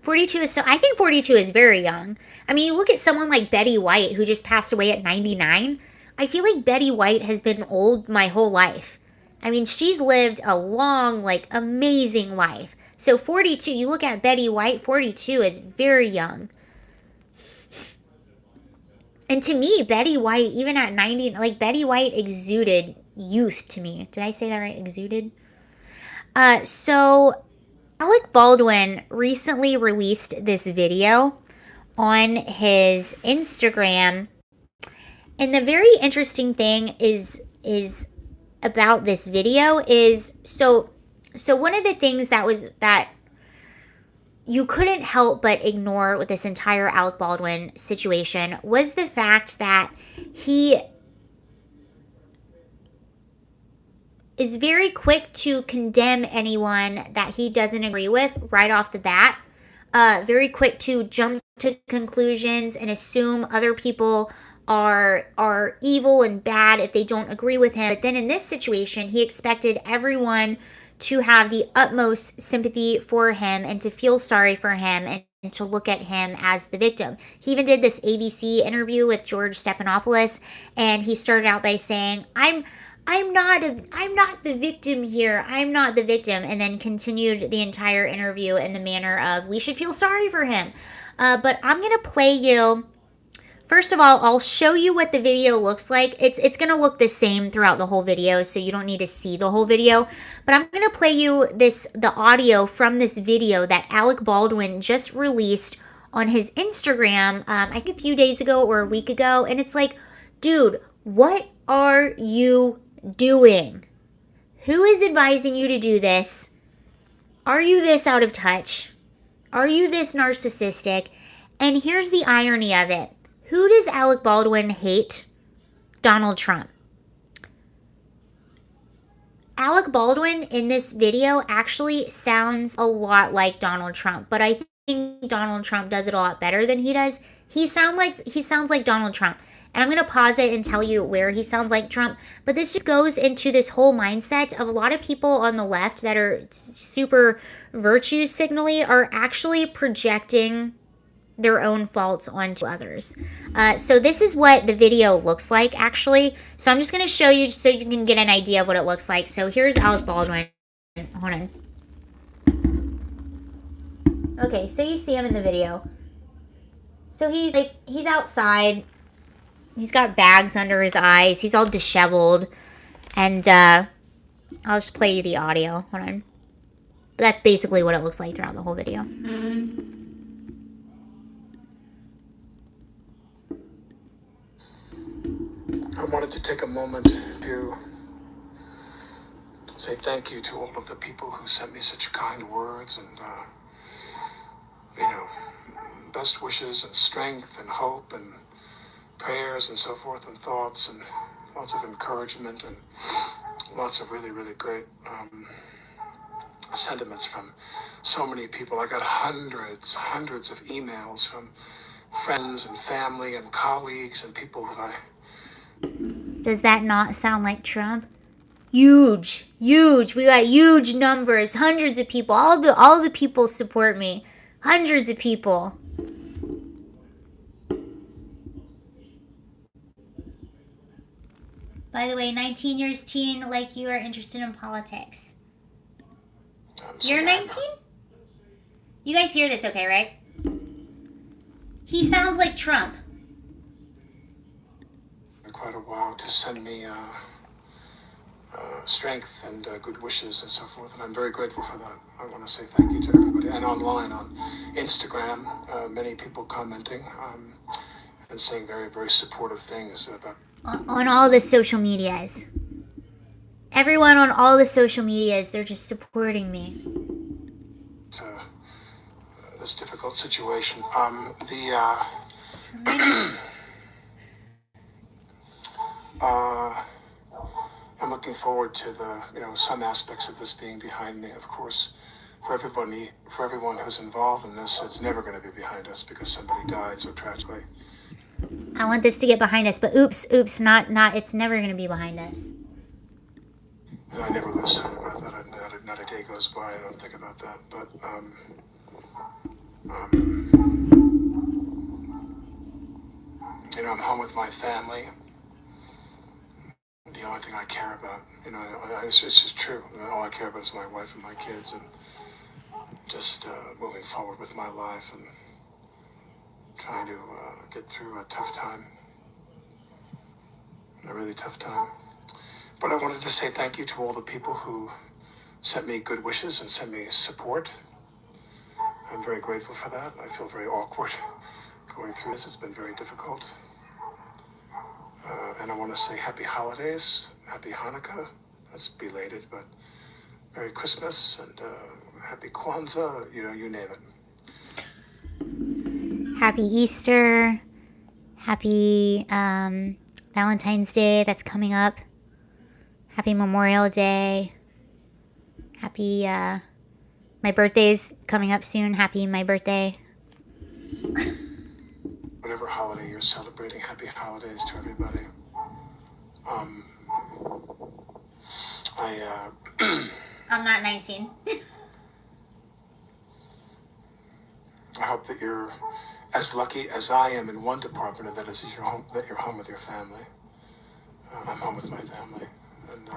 42 is so, I think 42 is very young. I mean, you look at someone like Betty White, who just passed away at 99. I feel like Betty White has been old my whole life. I mean, she's lived a long, like, amazing life. So 42, you look at Betty White, 42 is very young. And to me, Betty White, even at 90, like, Betty White exuded youth to me. Did I say that right? Exuded? So Alec Baldwin recently released this video on his Instagram. And the very interesting thing is about this video is so one of the things that you couldn't help but ignore with this entire Alec Baldwin situation was the fact that he is very quick to condemn anyone that he doesn't agree with right off the bat. Very quick to jump to conclusions and assume other people are evil and bad if they don't agree with him. But then in this situation, he expected everyone to have the utmost sympathy for him and to feel sorry for him and to look at him as the victim. He even did this ABC interview with George Stephanopoulos, and he started out by saying, I'm not the victim here. I'm not the victim. And then continued the entire interview in the manner of, we should feel sorry for him. But I'm going to play you. First of all, I'll show you what the video looks like. It's going to look the same throughout the whole video, so you don't need to see the whole video. But I'm going to play you the audio from this video that Alec Baldwin just released on his Instagram, I think a few days ago or a week ago. And it's like, dude, what are you doing? Who is advising you to do this? Are you this out of touch? Are you this narcissistic? And here's the irony of it. Who does Alec Baldwin hate? Donald Trump. Alec Baldwin in this video actually sounds a lot like Donald Trump, but I think Donald Trump does it a lot better than he does. He sounds like Donald Trump. And I'm going to pause it and tell you where he sounds like Trump. But this just goes into this whole mindset of a lot of people on the left that are super virtue signally are actually projecting their own faults onto others. So this is what the video looks like, actually. So I'm just going to show you so you can get an idea of what it looks like. So here's Alec Baldwin. Hold on. Okay, so you see him in the video. So he's outside. He's got bags under his eyes. He's all disheveled. And I'll just play you the audio. Hold on. But that's basically what it looks like throughout the whole video. I wanted to take a moment to say thank you to all of the people who sent me such kind words and, best wishes and strength and hope and prayers and so forth and thoughts and lots of encouragement and lots of really, really great sentiments from so many people. I got hundreds of emails from friends and family and colleagues and people that Does that not sound like Trump? Huge. We got huge numbers. Hundreds of people. All the people support me. Hundreds of people. By the way, 19 years teen, like you are interested in politics. You're 19? You guys hear this okay, right? He sounds like Trump. Quite a while to send me strength and good wishes and so forth, and I'm very grateful for that. I want to say thank you to everybody. And online on Instagram, many people commenting and saying very, very supportive things about on all the social medias. Everyone on all the social medias, they're just supporting me. This difficult situation. I'm looking forward to some aspects of this being behind me. Of course, for everyone who's involved in this, it's never going to be behind us because somebody died so tragically. I want this to get behind us, but oops, not. It's never going to be behind us. And I never lose sight about that. Not a day goes by I don't think about that. But I'm home with my family. The only thing I care about, it's just true. All I care about is my wife and my kids, and just moving forward with my life and trying to get through a tough time, a really tough time. But I wanted to say thank you to all the people who sent me good wishes and sent me support. I'm very grateful for that. I feel very awkward going through this. It's been very difficult. And I want to say happy holidays, happy Hanukkah. That's belated, but Merry Christmas and happy Kwanzaa, you name it. Happy Easter. Happy Valentine's Day that's coming up. Happy Memorial Day. Happy, my birthday's coming up soon. Happy my birthday. Whatever holiday you're celebrating, happy holidays to everybody. I'm not 19. I hope that you're as lucky as I am in one department, and that is that you're home with your family. I'm home with my family, and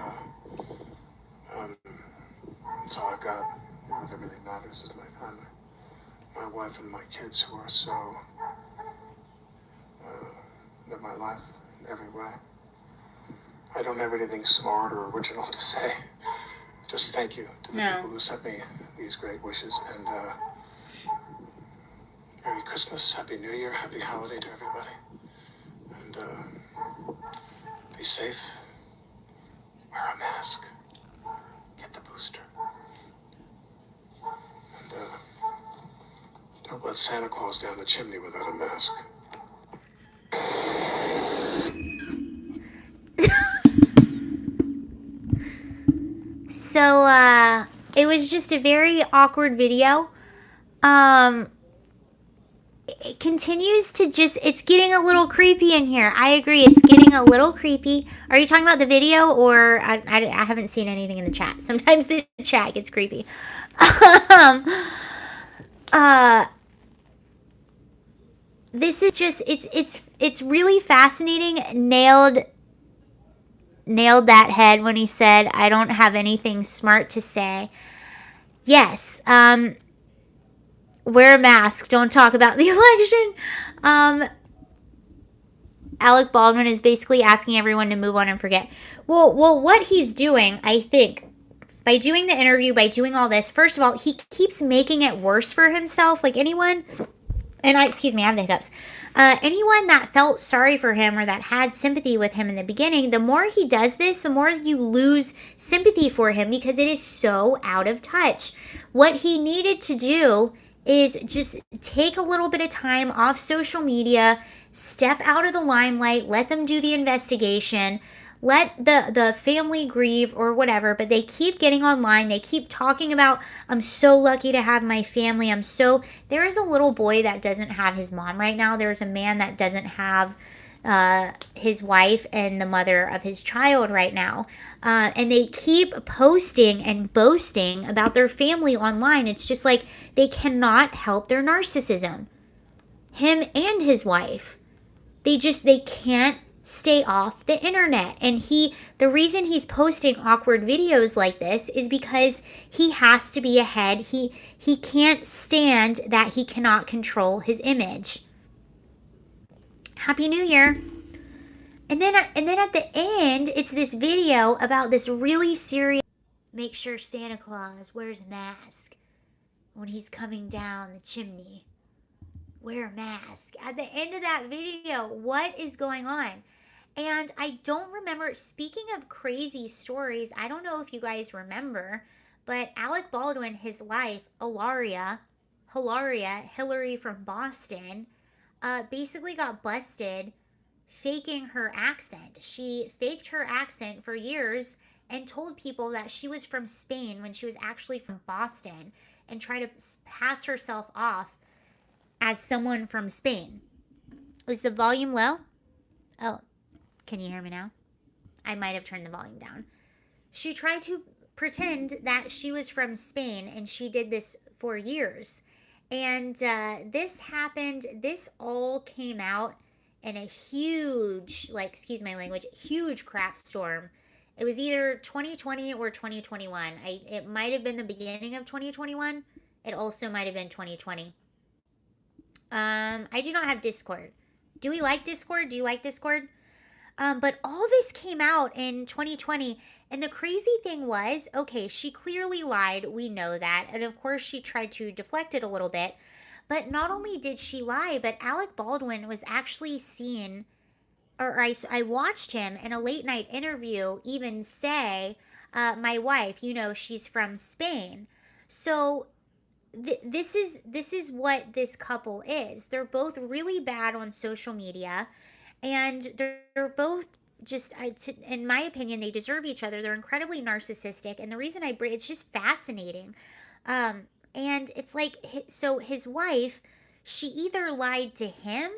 that's all I've got. That really matters is my family, my wife and my kids, who are so in my life in every way. I don't have anything smart or original to say. Just thank you to the people who sent me these great wishes, and Merry Christmas, Happy New Year, Happy Holiday to everybody. And be safe, wear a mask, get the booster. And don't let Santa Claus down the chimney without a mask. So, it was just a very awkward video. It continues to it's getting a little creepy in here. I agree. It's getting a little creepy. Are you talking about the video, or I haven't seen anything in the chat. Sometimes the chat gets creepy. This is just, it's really fascinating. Nailed that head when he said, I don't have anything smart to say. Yes. Wear a mask. Don't talk about the election. Alec Baldwin is basically asking everyone to move on and forget. Well, what he's doing, I think, by doing the interview, by doing all this, first of all, he keeps making it worse for himself. Like anyone, and I have the hiccups. Anyone that felt sorry for him or that had sympathy with him in the beginning, the more he does this, the more you lose sympathy for him because it is so out of touch. What he needed to do is just take a little bit of time off social media, step out of the limelight, let them do the investigation, let the family grieve or whatever, but they keep getting online. They keep talking about, I'm so lucky to have my family. There is a little boy that doesn't have his mom right now. There's a man that doesn't have his wife and the mother of his child right now. And they keep posting and boasting about their family online. It's just like they cannot help their narcissism. Him and his wife. They can't stay off the internet. And the reason he's posting awkward videos like this is because he has to be ahead. He can't stand that he cannot control his image. Happy New Year. And then at the end, it's this video about this really serious. Make sure Santa Claus wears a mask when he's coming down the chimney. Wear a mask. At the end of that video, what is going on? And I don't remember, speaking of crazy stories, I don't know if you guys remember, but Alec Baldwin, his wife, Hillary from Boston, basically got busted faking her accent. She faked her accent for years and told people that she was from Spain when she was actually from Boston and tried to pass herself off as someone from Spain. Is the volume low? Oh, can you hear me now? I might have turned the volume down. She tried to pretend that she was from Spain, and she did this for years. And this happened, this all came out in a huge, like, excuse my language, huge crap storm. It was either 2020 or 2021. It might have been the beginning of 2021. It also might have been 2020. I do not have Discord. Do we like Discord? Do you like Discord? But all this came out in 2020. And the crazy thing was, okay, she clearly lied. We know that. And of course, she tried to deflect it a little bit. But not only did she lie, but Alec Baldwin was actually seen, or I watched him in a late night interview even say, my wife, she's from Spain. So this is what this couple is. They're both really bad on social media, and they're both just, in my opinion, they deserve each other. They're incredibly narcissistic, and the reason I bring it's just fascinating. And it's like, so his wife, she either lied to him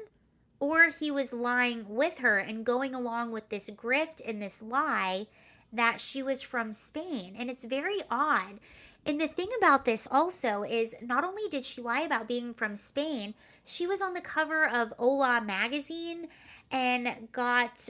or he was lying with her and going along with this grift and this lie that she was from Spain. And it's very odd. And the thing about this also is, not only did she lie about being from Spain, she was on the cover of Hola magazine and got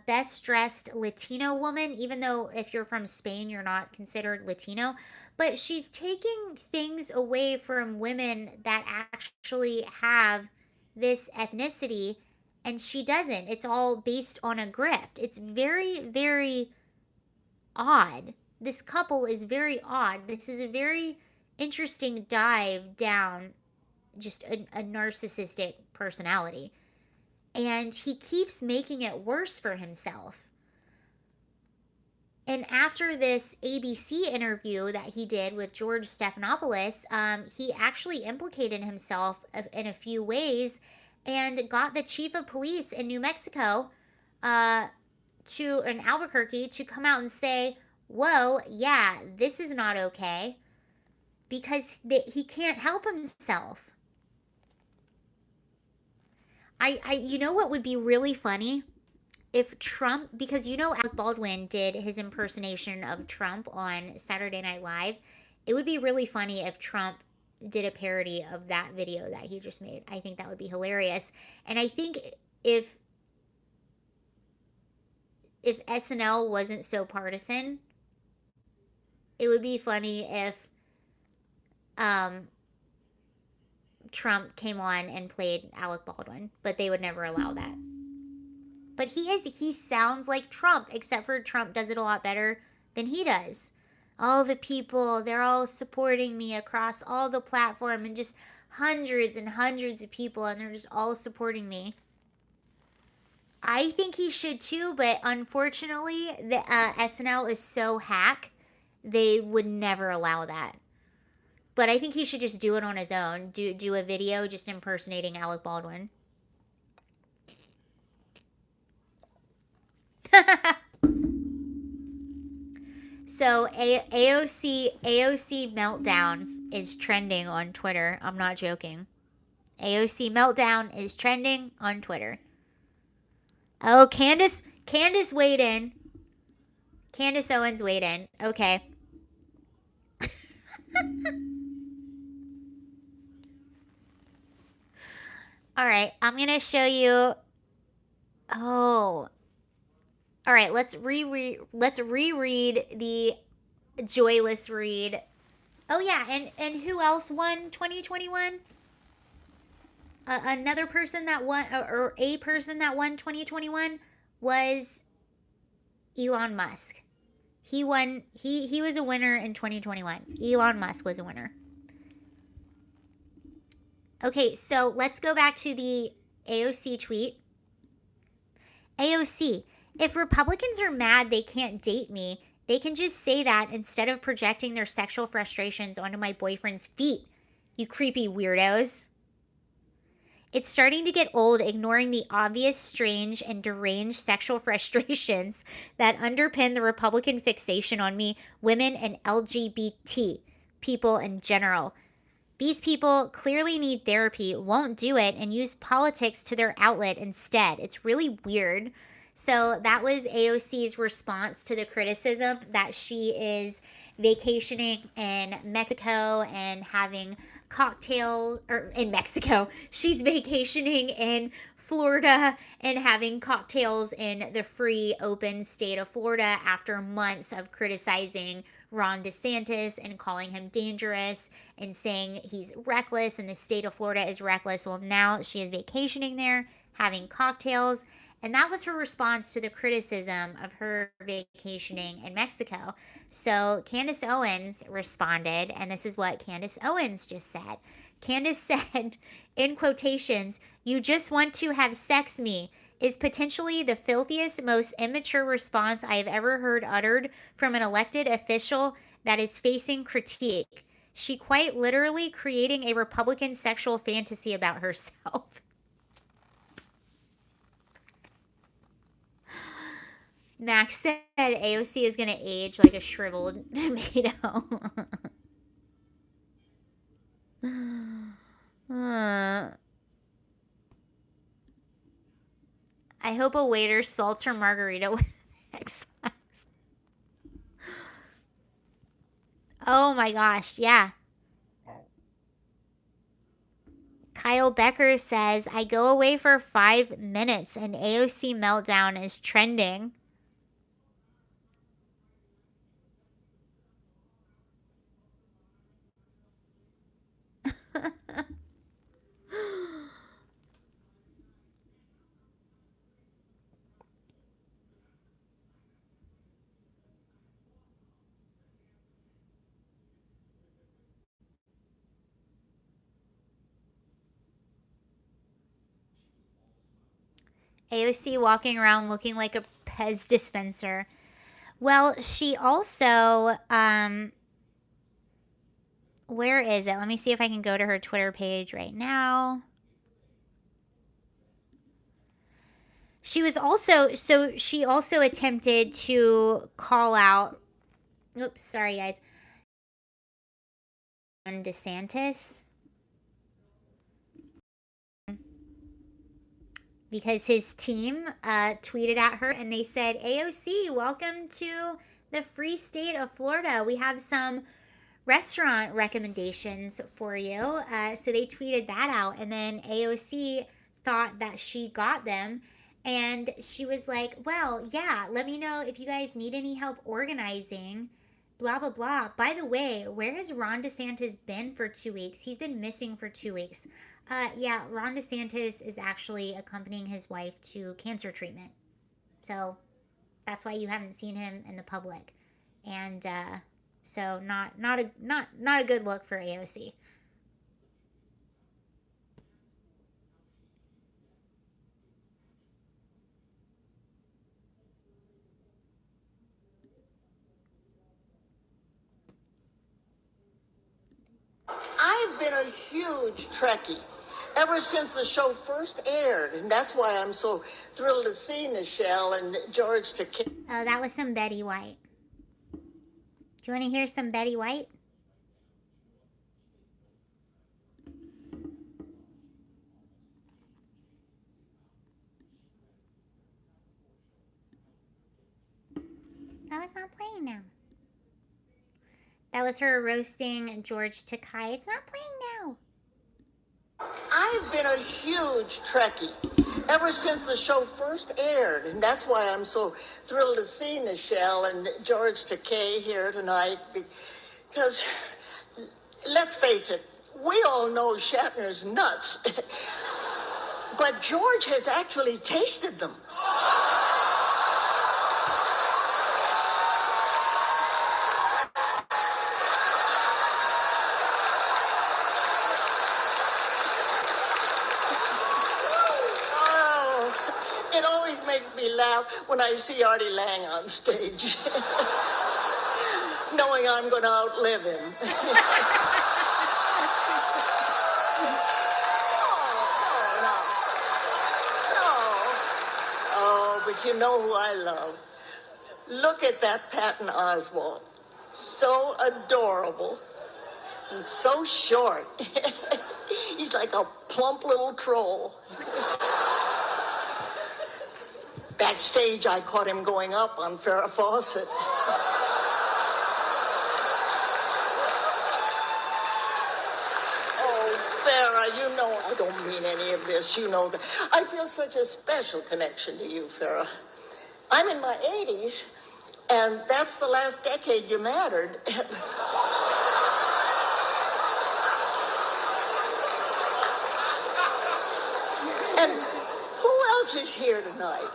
best dressed Latino woman, even though if you're from Spain, you're not considered Latino. But she's taking things away from women that actually have this ethnicity, and she doesn't. It's all based on a grift. It's very, very odd. This couple is very odd. This is a very interesting dive down just a narcissistic personality. And he keeps making it worse for himself. And after this ABC interview that he did with George Stephanopoulos, he actually implicated himself in a few ways and got the chief of police in New Mexico, in Albuquerque, to come out and say, whoa, yeah, this is not okay, because he can't help himself. You know what would be really funny? If Trump, because Alec Baldwin did his impersonation of Trump on Saturday Night Live, it would be really funny if Trump did a parody of that video that he just made. I think that would be hilarious. And I think if SNL wasn't so partisan, it would be funny if Trump came on and played Alec Baldwin, but they would never allow that. But he sounds like Trump, except for Trump does it a lot better than he does. All the people, they're all supporting me across all the platform, and just hundreds and hundreds of people, and they're just all supporting me. I think he should too, but unfortunately, the SNL is so hack, they would never allow that. But I think he should just do it on his own. Do a video just impersonating Alec Baldwin. So AOC meltdown is trending on Twitter. I'm not joking. AOC meltdown is trending on Twitter. Oh, Candace weighed in. Candace Owens weighed in. Okay. All right, I'm going to show you. Oh. All right, let's reread the joyless read. Oh yeah, and who else won 2021? Another person that won, or a person that won 2021 was Elon Musk. He won. He was a winner in 2021. Elon Musk was a winner. Okay, so let's go back to the AOC tweet. AOC, if Republicans are mad they can't date me, they can just say that instead of projecting their sexual frustrations onto my boyfriend's feet, you creepy weirdos. It's starting to get old ignoring the obvious, strange, and deranged sexual frustrations that underpin the Republican fixation on me, women, and LGBT people in general. These people clearly need therapy, won't do it, and use politics to their outlet instead. It's really weird. So that was AOC's response to the criticism that she is vacationing in Mexico and having cocktails, or in Mexico, she's vacationing in Florida and having cocktails in the free, open state of Florida after months of criticizing Ron DeSantis and calling him dangerous and saying he's reckless and the state of Florida is reckless. Well, now she is vacationing there, having cocktails. And that was her response to the criticism of her vacationing in Mexico. So Candace Owens responded, and this is what Candace Owens just said. Candace said, in quotations, "You just want to have sex me," is potentially the filthiest, most immature response I have ever heard uttered from an elected official that is facing critique. She quite literally creating a Republican sexual fantasy about herself. Max said AOC is going to age like a shriveled tomato. I hope a waiter salts her margarita with X-Lax. Oh my gosh, yeah. Kyle Becker says, I go away for 5 minutes and AOC meltdown is trending. AOC walking around looking like a Pez dispenser. Well, she also, where is it? Let me see if I can go to her Twitter page right now. She was also, so she also attempted to call out, oops, sorry guys, DeSantis. Because his team tweeted at her and they said, AOC, welcome to the free state of Florida. We have some restaurant recommendations for you. So they tweeted that out. And then AOC thought that she got them. And she was like, well, yeah, let me know if you guys need any help organizing. Blah, blah, blah. By the way, where has Ron DeSantis been for 2 weeks? He's been missing for 2 weeks. Yeah, Ron DeSantis is actually accompanying his wife to cancer treatment. So that's why you haven't seen him in the public. And so not a good look for AOC. I've been a huge Trekkie ever since the show first aired, and that's why I'm so thrilled to see Nichelle and George Takei. Oh, that was some Betty White. Do you want to hear some Betty White? Oh, it's not playing now. That was her roasting George Takei. It's not playing now. I've been a huge Trekkie ever since the show first aired, and that's why I'm so thrilled to see Nichelle and George Takei here tonight, because, let's face it, we all know Shatner's nuts, but George has actually tasted them. It always makes me laugh when I see Artie Lang on stage, knowing I'm going to outlive him. Oh, but you know who I love? Look at that Patton Oswalt. So adorable. And so short. He's like a plump little troll. Backstage, I caught him going up on Farrah Fawcett. Oh, Farrah, you know I don't mean any of this. You know that. I feel such a special connection to you, Farrah. I'm in my 80s, and that's the last decade you mattered. And who else is here tonight?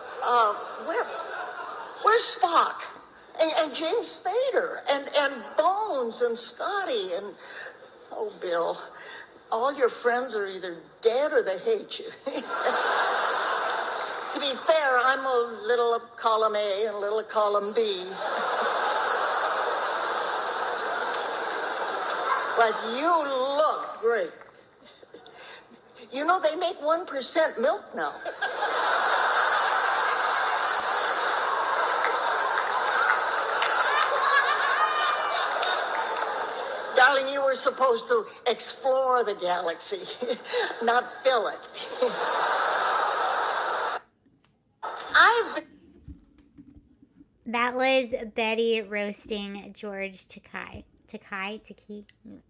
Where's Spock? And James Spader? And Bones and Scotty and... Oh, Bill, all your friends are either dead or they hate you. To be fair, I'm a little of column A and a little of column B. But you look great. You know, they make 1% milk now. Darling, you were supposed to explore the galaxy, not fill it. That was Betty roasting George Takei. I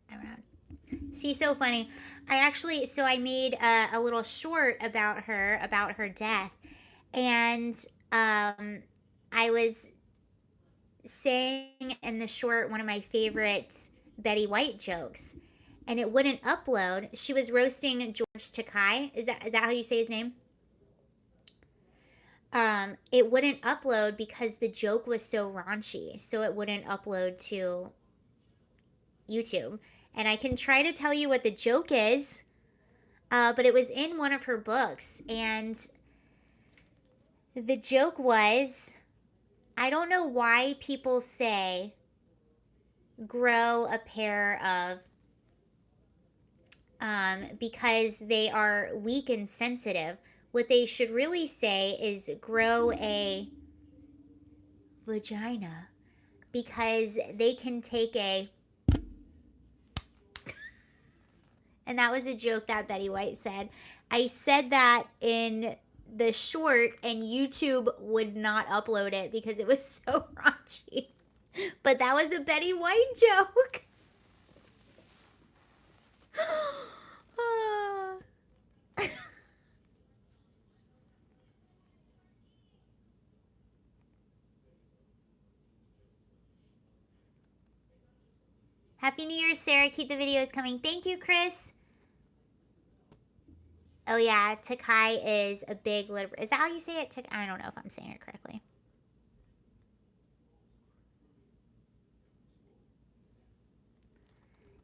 don't know. She's so funny. I made a little short about her death. And I was saying in the short one of my favorite Betty White jokes. And it wouldn't upload. She was roasting George Takei. Is that how you say his name? It wouldn't upload because the joke was so raunchy. So it wouldn't upload to YouTube. And I can try to tell you what the joke is, but it was in one of her books. And the joke was, I don't know why people say grow a pair of, because they are weak and sensitive. What they should really say is grow a vagina, because they can take a... And that was a joke that Betty White said. I said that in the short, and YouTube would not upload it because it was so raunchy. But that was a Betty White joke. Happy New Year, Sarah. Keep the videos coming. Thank you, Chris. Oh, yeah. Takei is a big... Is that how you say it? I don't know if I'm saying it correctly.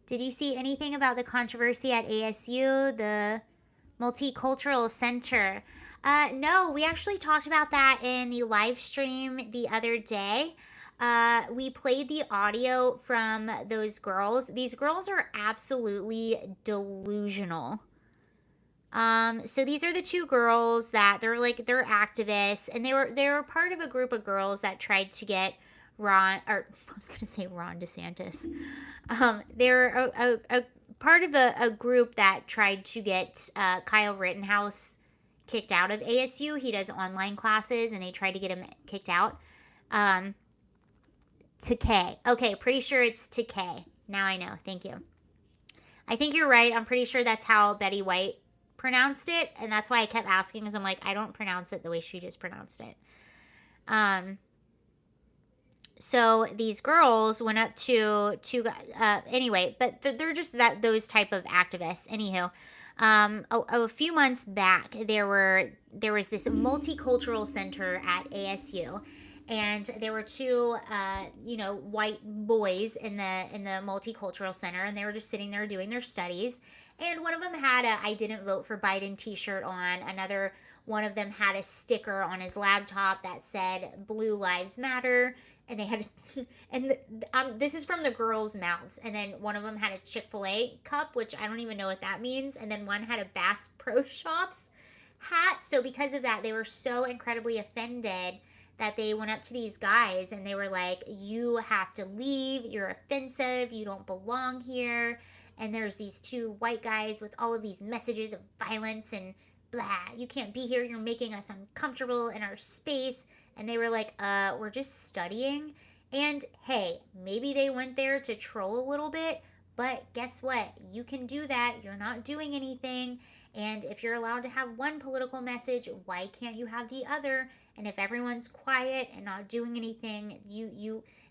Did you see anything about the controversy at ASU, the Multicultural Center? No, we actually talked about that in the live stream the other day. We played the audio from those girls. These girls are absolutely delusional. So these are the two girls that they're activists, and they were part of a group of girls that tried to get Ron DeSantis. They're a part of a group that tried to get Kyle Rittenhouse kicked out of ASU. He does online classes, and they tried to get him kicked out. Takei. Okay, pretty sure it's Takei. Now I know. Thank you. I think you're right. I'm pretty sure that's how Betty White pronounced it, and that's why I kept asking, because I'm like, I don't pronounce it the way she just pronounced it. So these girls went up to anyway, but they're just those type of activists. Anywho, a few months back, there was this multicultural center at ASU, and there were two white boys in the multicultural center, and they were just sitting there doing their studies. And one of them had a "I didn't vote for Biden" t-shirt on. Another one of them had a sticker on his laptop that said "Blue Lives Matter." And they had, this is from the girls' mouths. And then one of them had a Chick-fil-A cup, which I don't even know what that means. And then one had a Bass Pro Shops hat. So because of that, they were so incredibly offended that they went up to these guys and they were like, "You have to leave. You're offensive. You don't belong here." And there's these two white guys with all of these messages of violence and blah, you can't be here. You're making us uncomfortable in our space. And they were like, we're just studying. And hey, maybe they went there to troll a little bit, but guess what? You can do that. You're not doing anything. And if you're allowed to have one political message, why can't you have the other? And if everyone's quiet and not doing anything,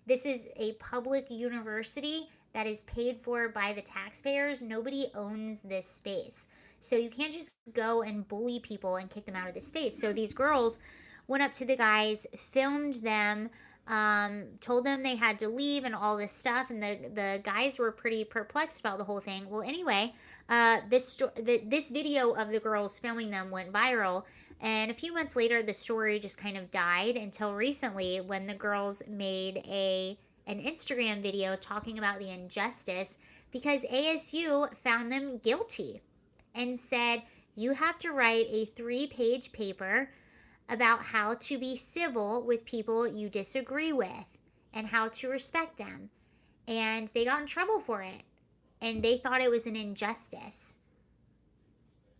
this is a public university that is paid for by the taxpayers. Nobody owns this space. So you can't just go and bully people and kick them out of the space. So these girls went up to the guys, filmed them, told them they had to leave and all this stuff. And the guys were pretty perplexed about the whole thing. Well, anyway, this video of the girls filming them went viral. And a few months later, the story just kind of died until recently when the girls made an Instagram video talking about the injustice because ASU found them guilty and said, you have to write a 3-page paper about how to be civil with people you disagree with and how to respect them. And they got in trouble for it. And they thought it was an injustice.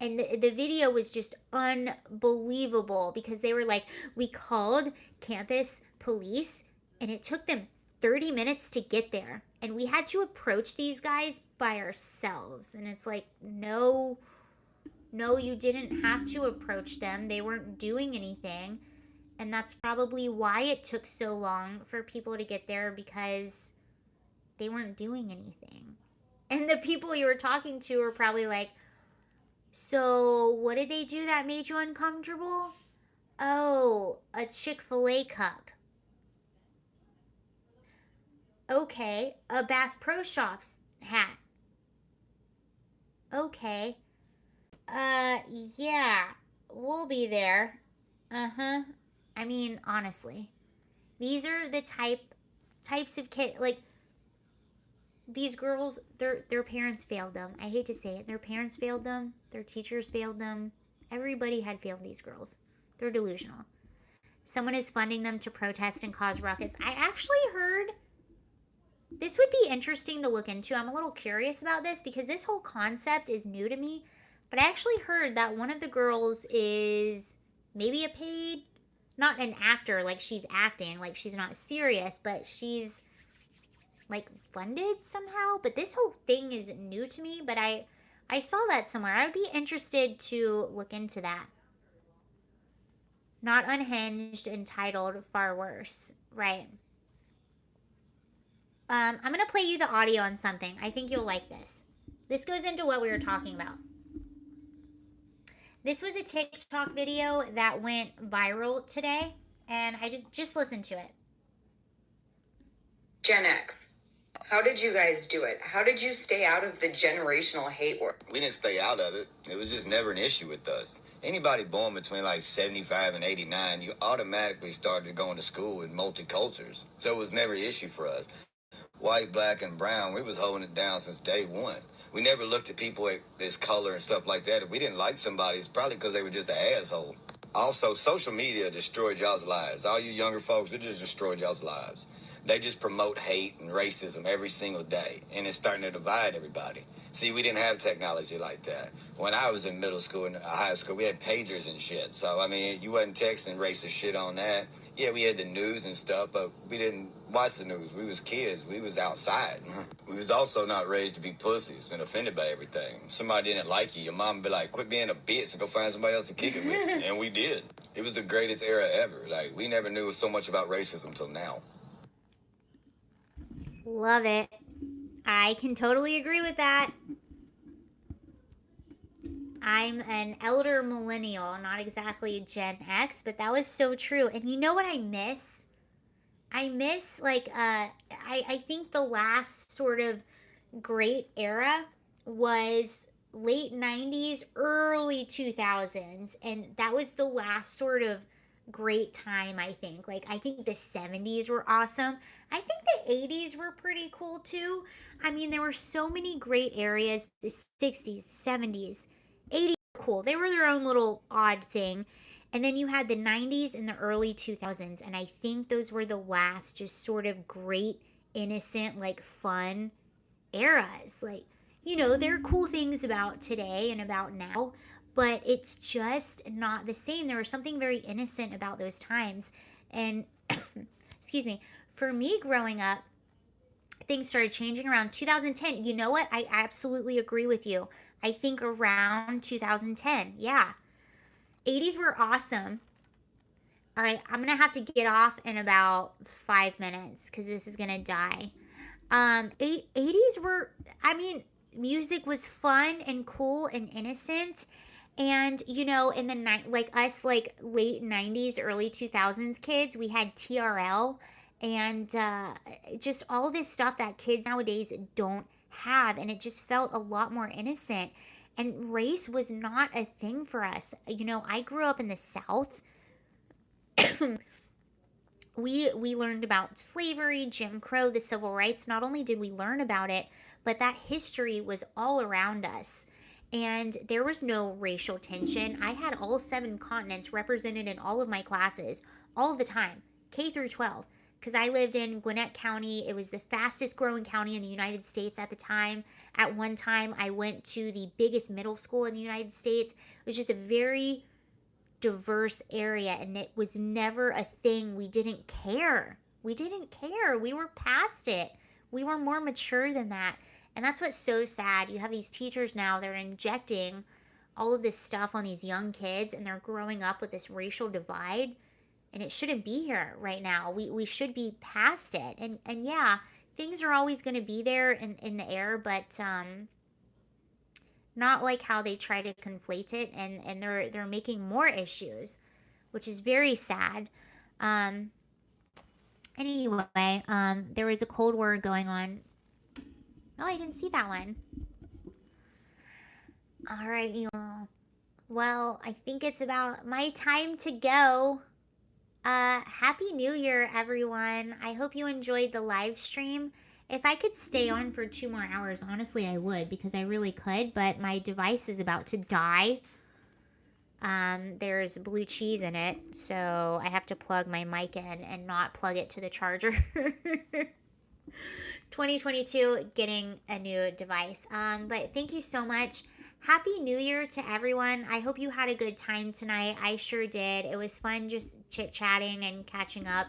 And the video was just unbelievable because they were like, we called campus police and it took them 30 minutes to get there. And we had to approach these guys by ourselves. And it's like, no, you didn't have to approach them. They weren't doing anything. And that's probably why it took so long for people to get there because they weren't doing anything. And the people you were talking to were probably like, so what did they do that made you uncomfortable? Oh, a Chick-fil-A cup. Okay, a Bass Pro Shops hat. Okay. Yeah, we'll be there. Uh-huh. I mean, honestly, these are the types of kids, like, these girls, their parents failed them. I hate to say it. Their parents failed them. Their teachers failed them. Everybody had failed these girls. They're delusional. Someone is funding them to protest and cause ruckus. I actually heard this would be interesting to look into. I'm a little curious about this because this whole concept is new to me. But I actually heard that one of the girls is maybe a paid, not an actor, like she's acting, like she's not serious, but she's like funded somehow. But this whole thing is new to me, but I saw that somewhere. I would be interested to look into that. Not unhinged, entitled, far worse. Right. I'm going to play you the audio on something. I think you'll like this. This goes into what we were talking about. This was a TikTok video that went viral today, and I just listened to it. Gen X, how did you guys do it? How did you stay out of the generational hate war? We didn't stay out of it. It was just never an issue with us. Anybody born between like 75 and 89, you automatically started going to school with multicultures. So it was never an issue for us. White, black, and brown, we was holding it down since day one. We never looked at people at this color and stuff like that. If we didn't like somebody, it's probably because they were just an asshole. Also, social media destroyed y'all's lives. All you younger folks, it just destroyed y'all's lives. They just promote hate and racism every single day, and it's starting to divide everybody. See, we didn't have technology like that. When I was in middle school and high school, we had pagers and shit. So, I mean, you wasn't texting racist shit on that. Yeah, we had the news and stuff, but we didn't watch the news. We was kids. We was outside. We was also not raised to be pussies and offended by everything. If somebody didn't like you, your mom would be like, quit being a bitch and go find somebody else to kick it with. And we did. It was the greatest era ever. Like, we never knew so much about racism till now. Love it. I can totally agree with that. I'm an elder millennial, not exactly Gen X, but that was so true. And you know what I miss? I miss, like, I think the last sort of great era was late 90s, early 2000s. And that was the last sort of great time, I think. Like, I think the 70s were awesome. I think the 80s were pretty cool too. I mean, there were so many great areas. The 60s, the 70s, 80s were cool. They were their own little odd thing. And then you had the 90s and the early 2000s. And I think those were the last just sort of great, innocent, like fun eras. Like, you know, there are cool things about today and about now. but it's just not the same. There was something very innocent about those times. And excuse me, for me growing up, things started changing around 2010. You know what? I absolutely agree with you. I think around 2010. Yeah. 80s were awesome. All right, I'm going to have to get off in about 5 minutes cuz this is going to die. 80s were, I mean, music was fun and cool and innocent. And you know, in the night, like us, like late 90s, early 2000s kids, we had TRL and just all this stuff that kids nowadays don't have. And it just felt a lot more innocent. And race was not a thing for us. You know, I grew up in the South. We learned about slavery, Jim Crow, the civil rights. Not only did we learn about it, but that history was all around us. And there was no racial tension. I had all 7 continents represented in all of my classes all the time, K through 12, because I lived in Gwinnett County. It was the fastest growing county in the United States at the time. At one time, I went to the biggest middle school in the United States. It was just a very diverse area, and it was never a thing. We didn't care. We didn't care. We were past it. We were more mature than that. And that's what's so sad. You have these teachers now, they're injecting all of this stuff on these young kids, and they're growing up with this racial divide, and it shouldn't be here right now. We should be past it. And yeah, things are always going to be there in the air, but not like how they try to conflate it, and they're making more issues, which is very sad. Anyway, there was a Cold War going on. Oh, I didn't see that one. All right, you all. Well, I think it's about my time to go. Happy New Year, everyone. I hope you enjoyed the live stream. If I could stay on for 2 more hours, honestly, I would, because I really could, but my device is about to die. There's blue cheese in it, so I have to plug my mic in and not plug it to the charger. 2022, getting a new device. But thank you so much. Happy New Year to everyone. I hope you had a good time tonight. I sure did. It was fun just chit-chatting and catching up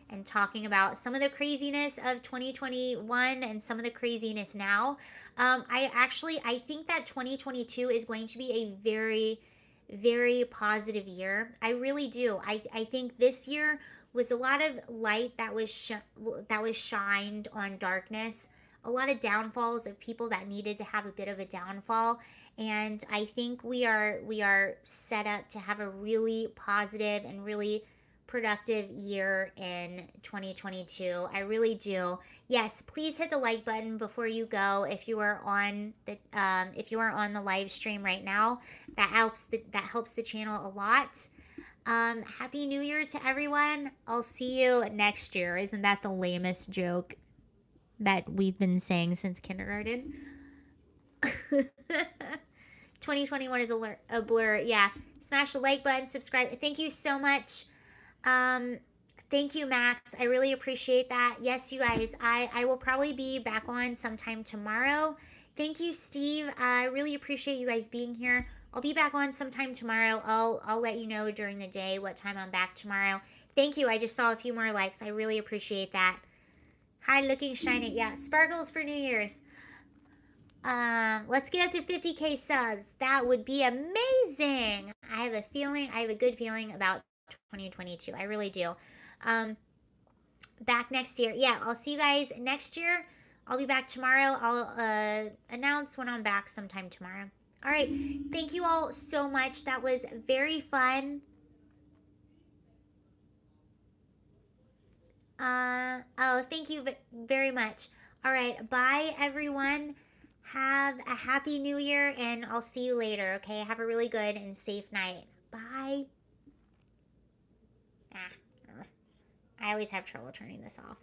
and talking about some of the craziness of 2021 and some of the craziness now. I think that 2022 is going to be a very, very positive year. I really do. I think this year was a lot of light that was shined on darkness, a lot of downfalls of people that needed to have a bit of a downfall, and I think we are set up to have a really positive and really productive year in 2022. I really do. Yes, please hit the like button before you go. If you are on the live stream right now, that helps the channel a lot. Happy New Year to everyone. I'll see you next year. Isn't that the lamest joke that we've been saying since kindergarten? 2021 is a blur. Yeah. Smash the like button, subscribe. Thank you so much. Thank you, Max. I really appreciate that. Yes, you guys, I will probably be back on sometime tomorrow. Thank you, Steve. I really appreciate you guys being here. I'll be back on sometime tomorrow. I'll let you know during the day what time I'm back tomorrow. Thank you. I just saw a few more likes. I really appreciate that. Hi, looking shiny. Yeah, sparkles for New Year's. Let's get up to 50K subs. That would be amazing. I have a good feeling about 2022. I really do. Back next year. Yeah, I'll see you guys next year. I'll be back tomorrow. I'll announce when I'm back sometime tomorrow. All right. Thank you all so much. That was very fun. Thank you very much. All right. Bye, everyone. Have a happy new year, and I'll see you later, okay? Have a really good and safe night. Bye. I always have trouble turning this off.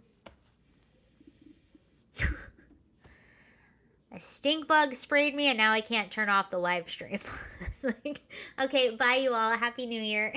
A stink bug sprayed me, and now I can't turn off the live stream. It's like, okay, bye you all. Happy New Year.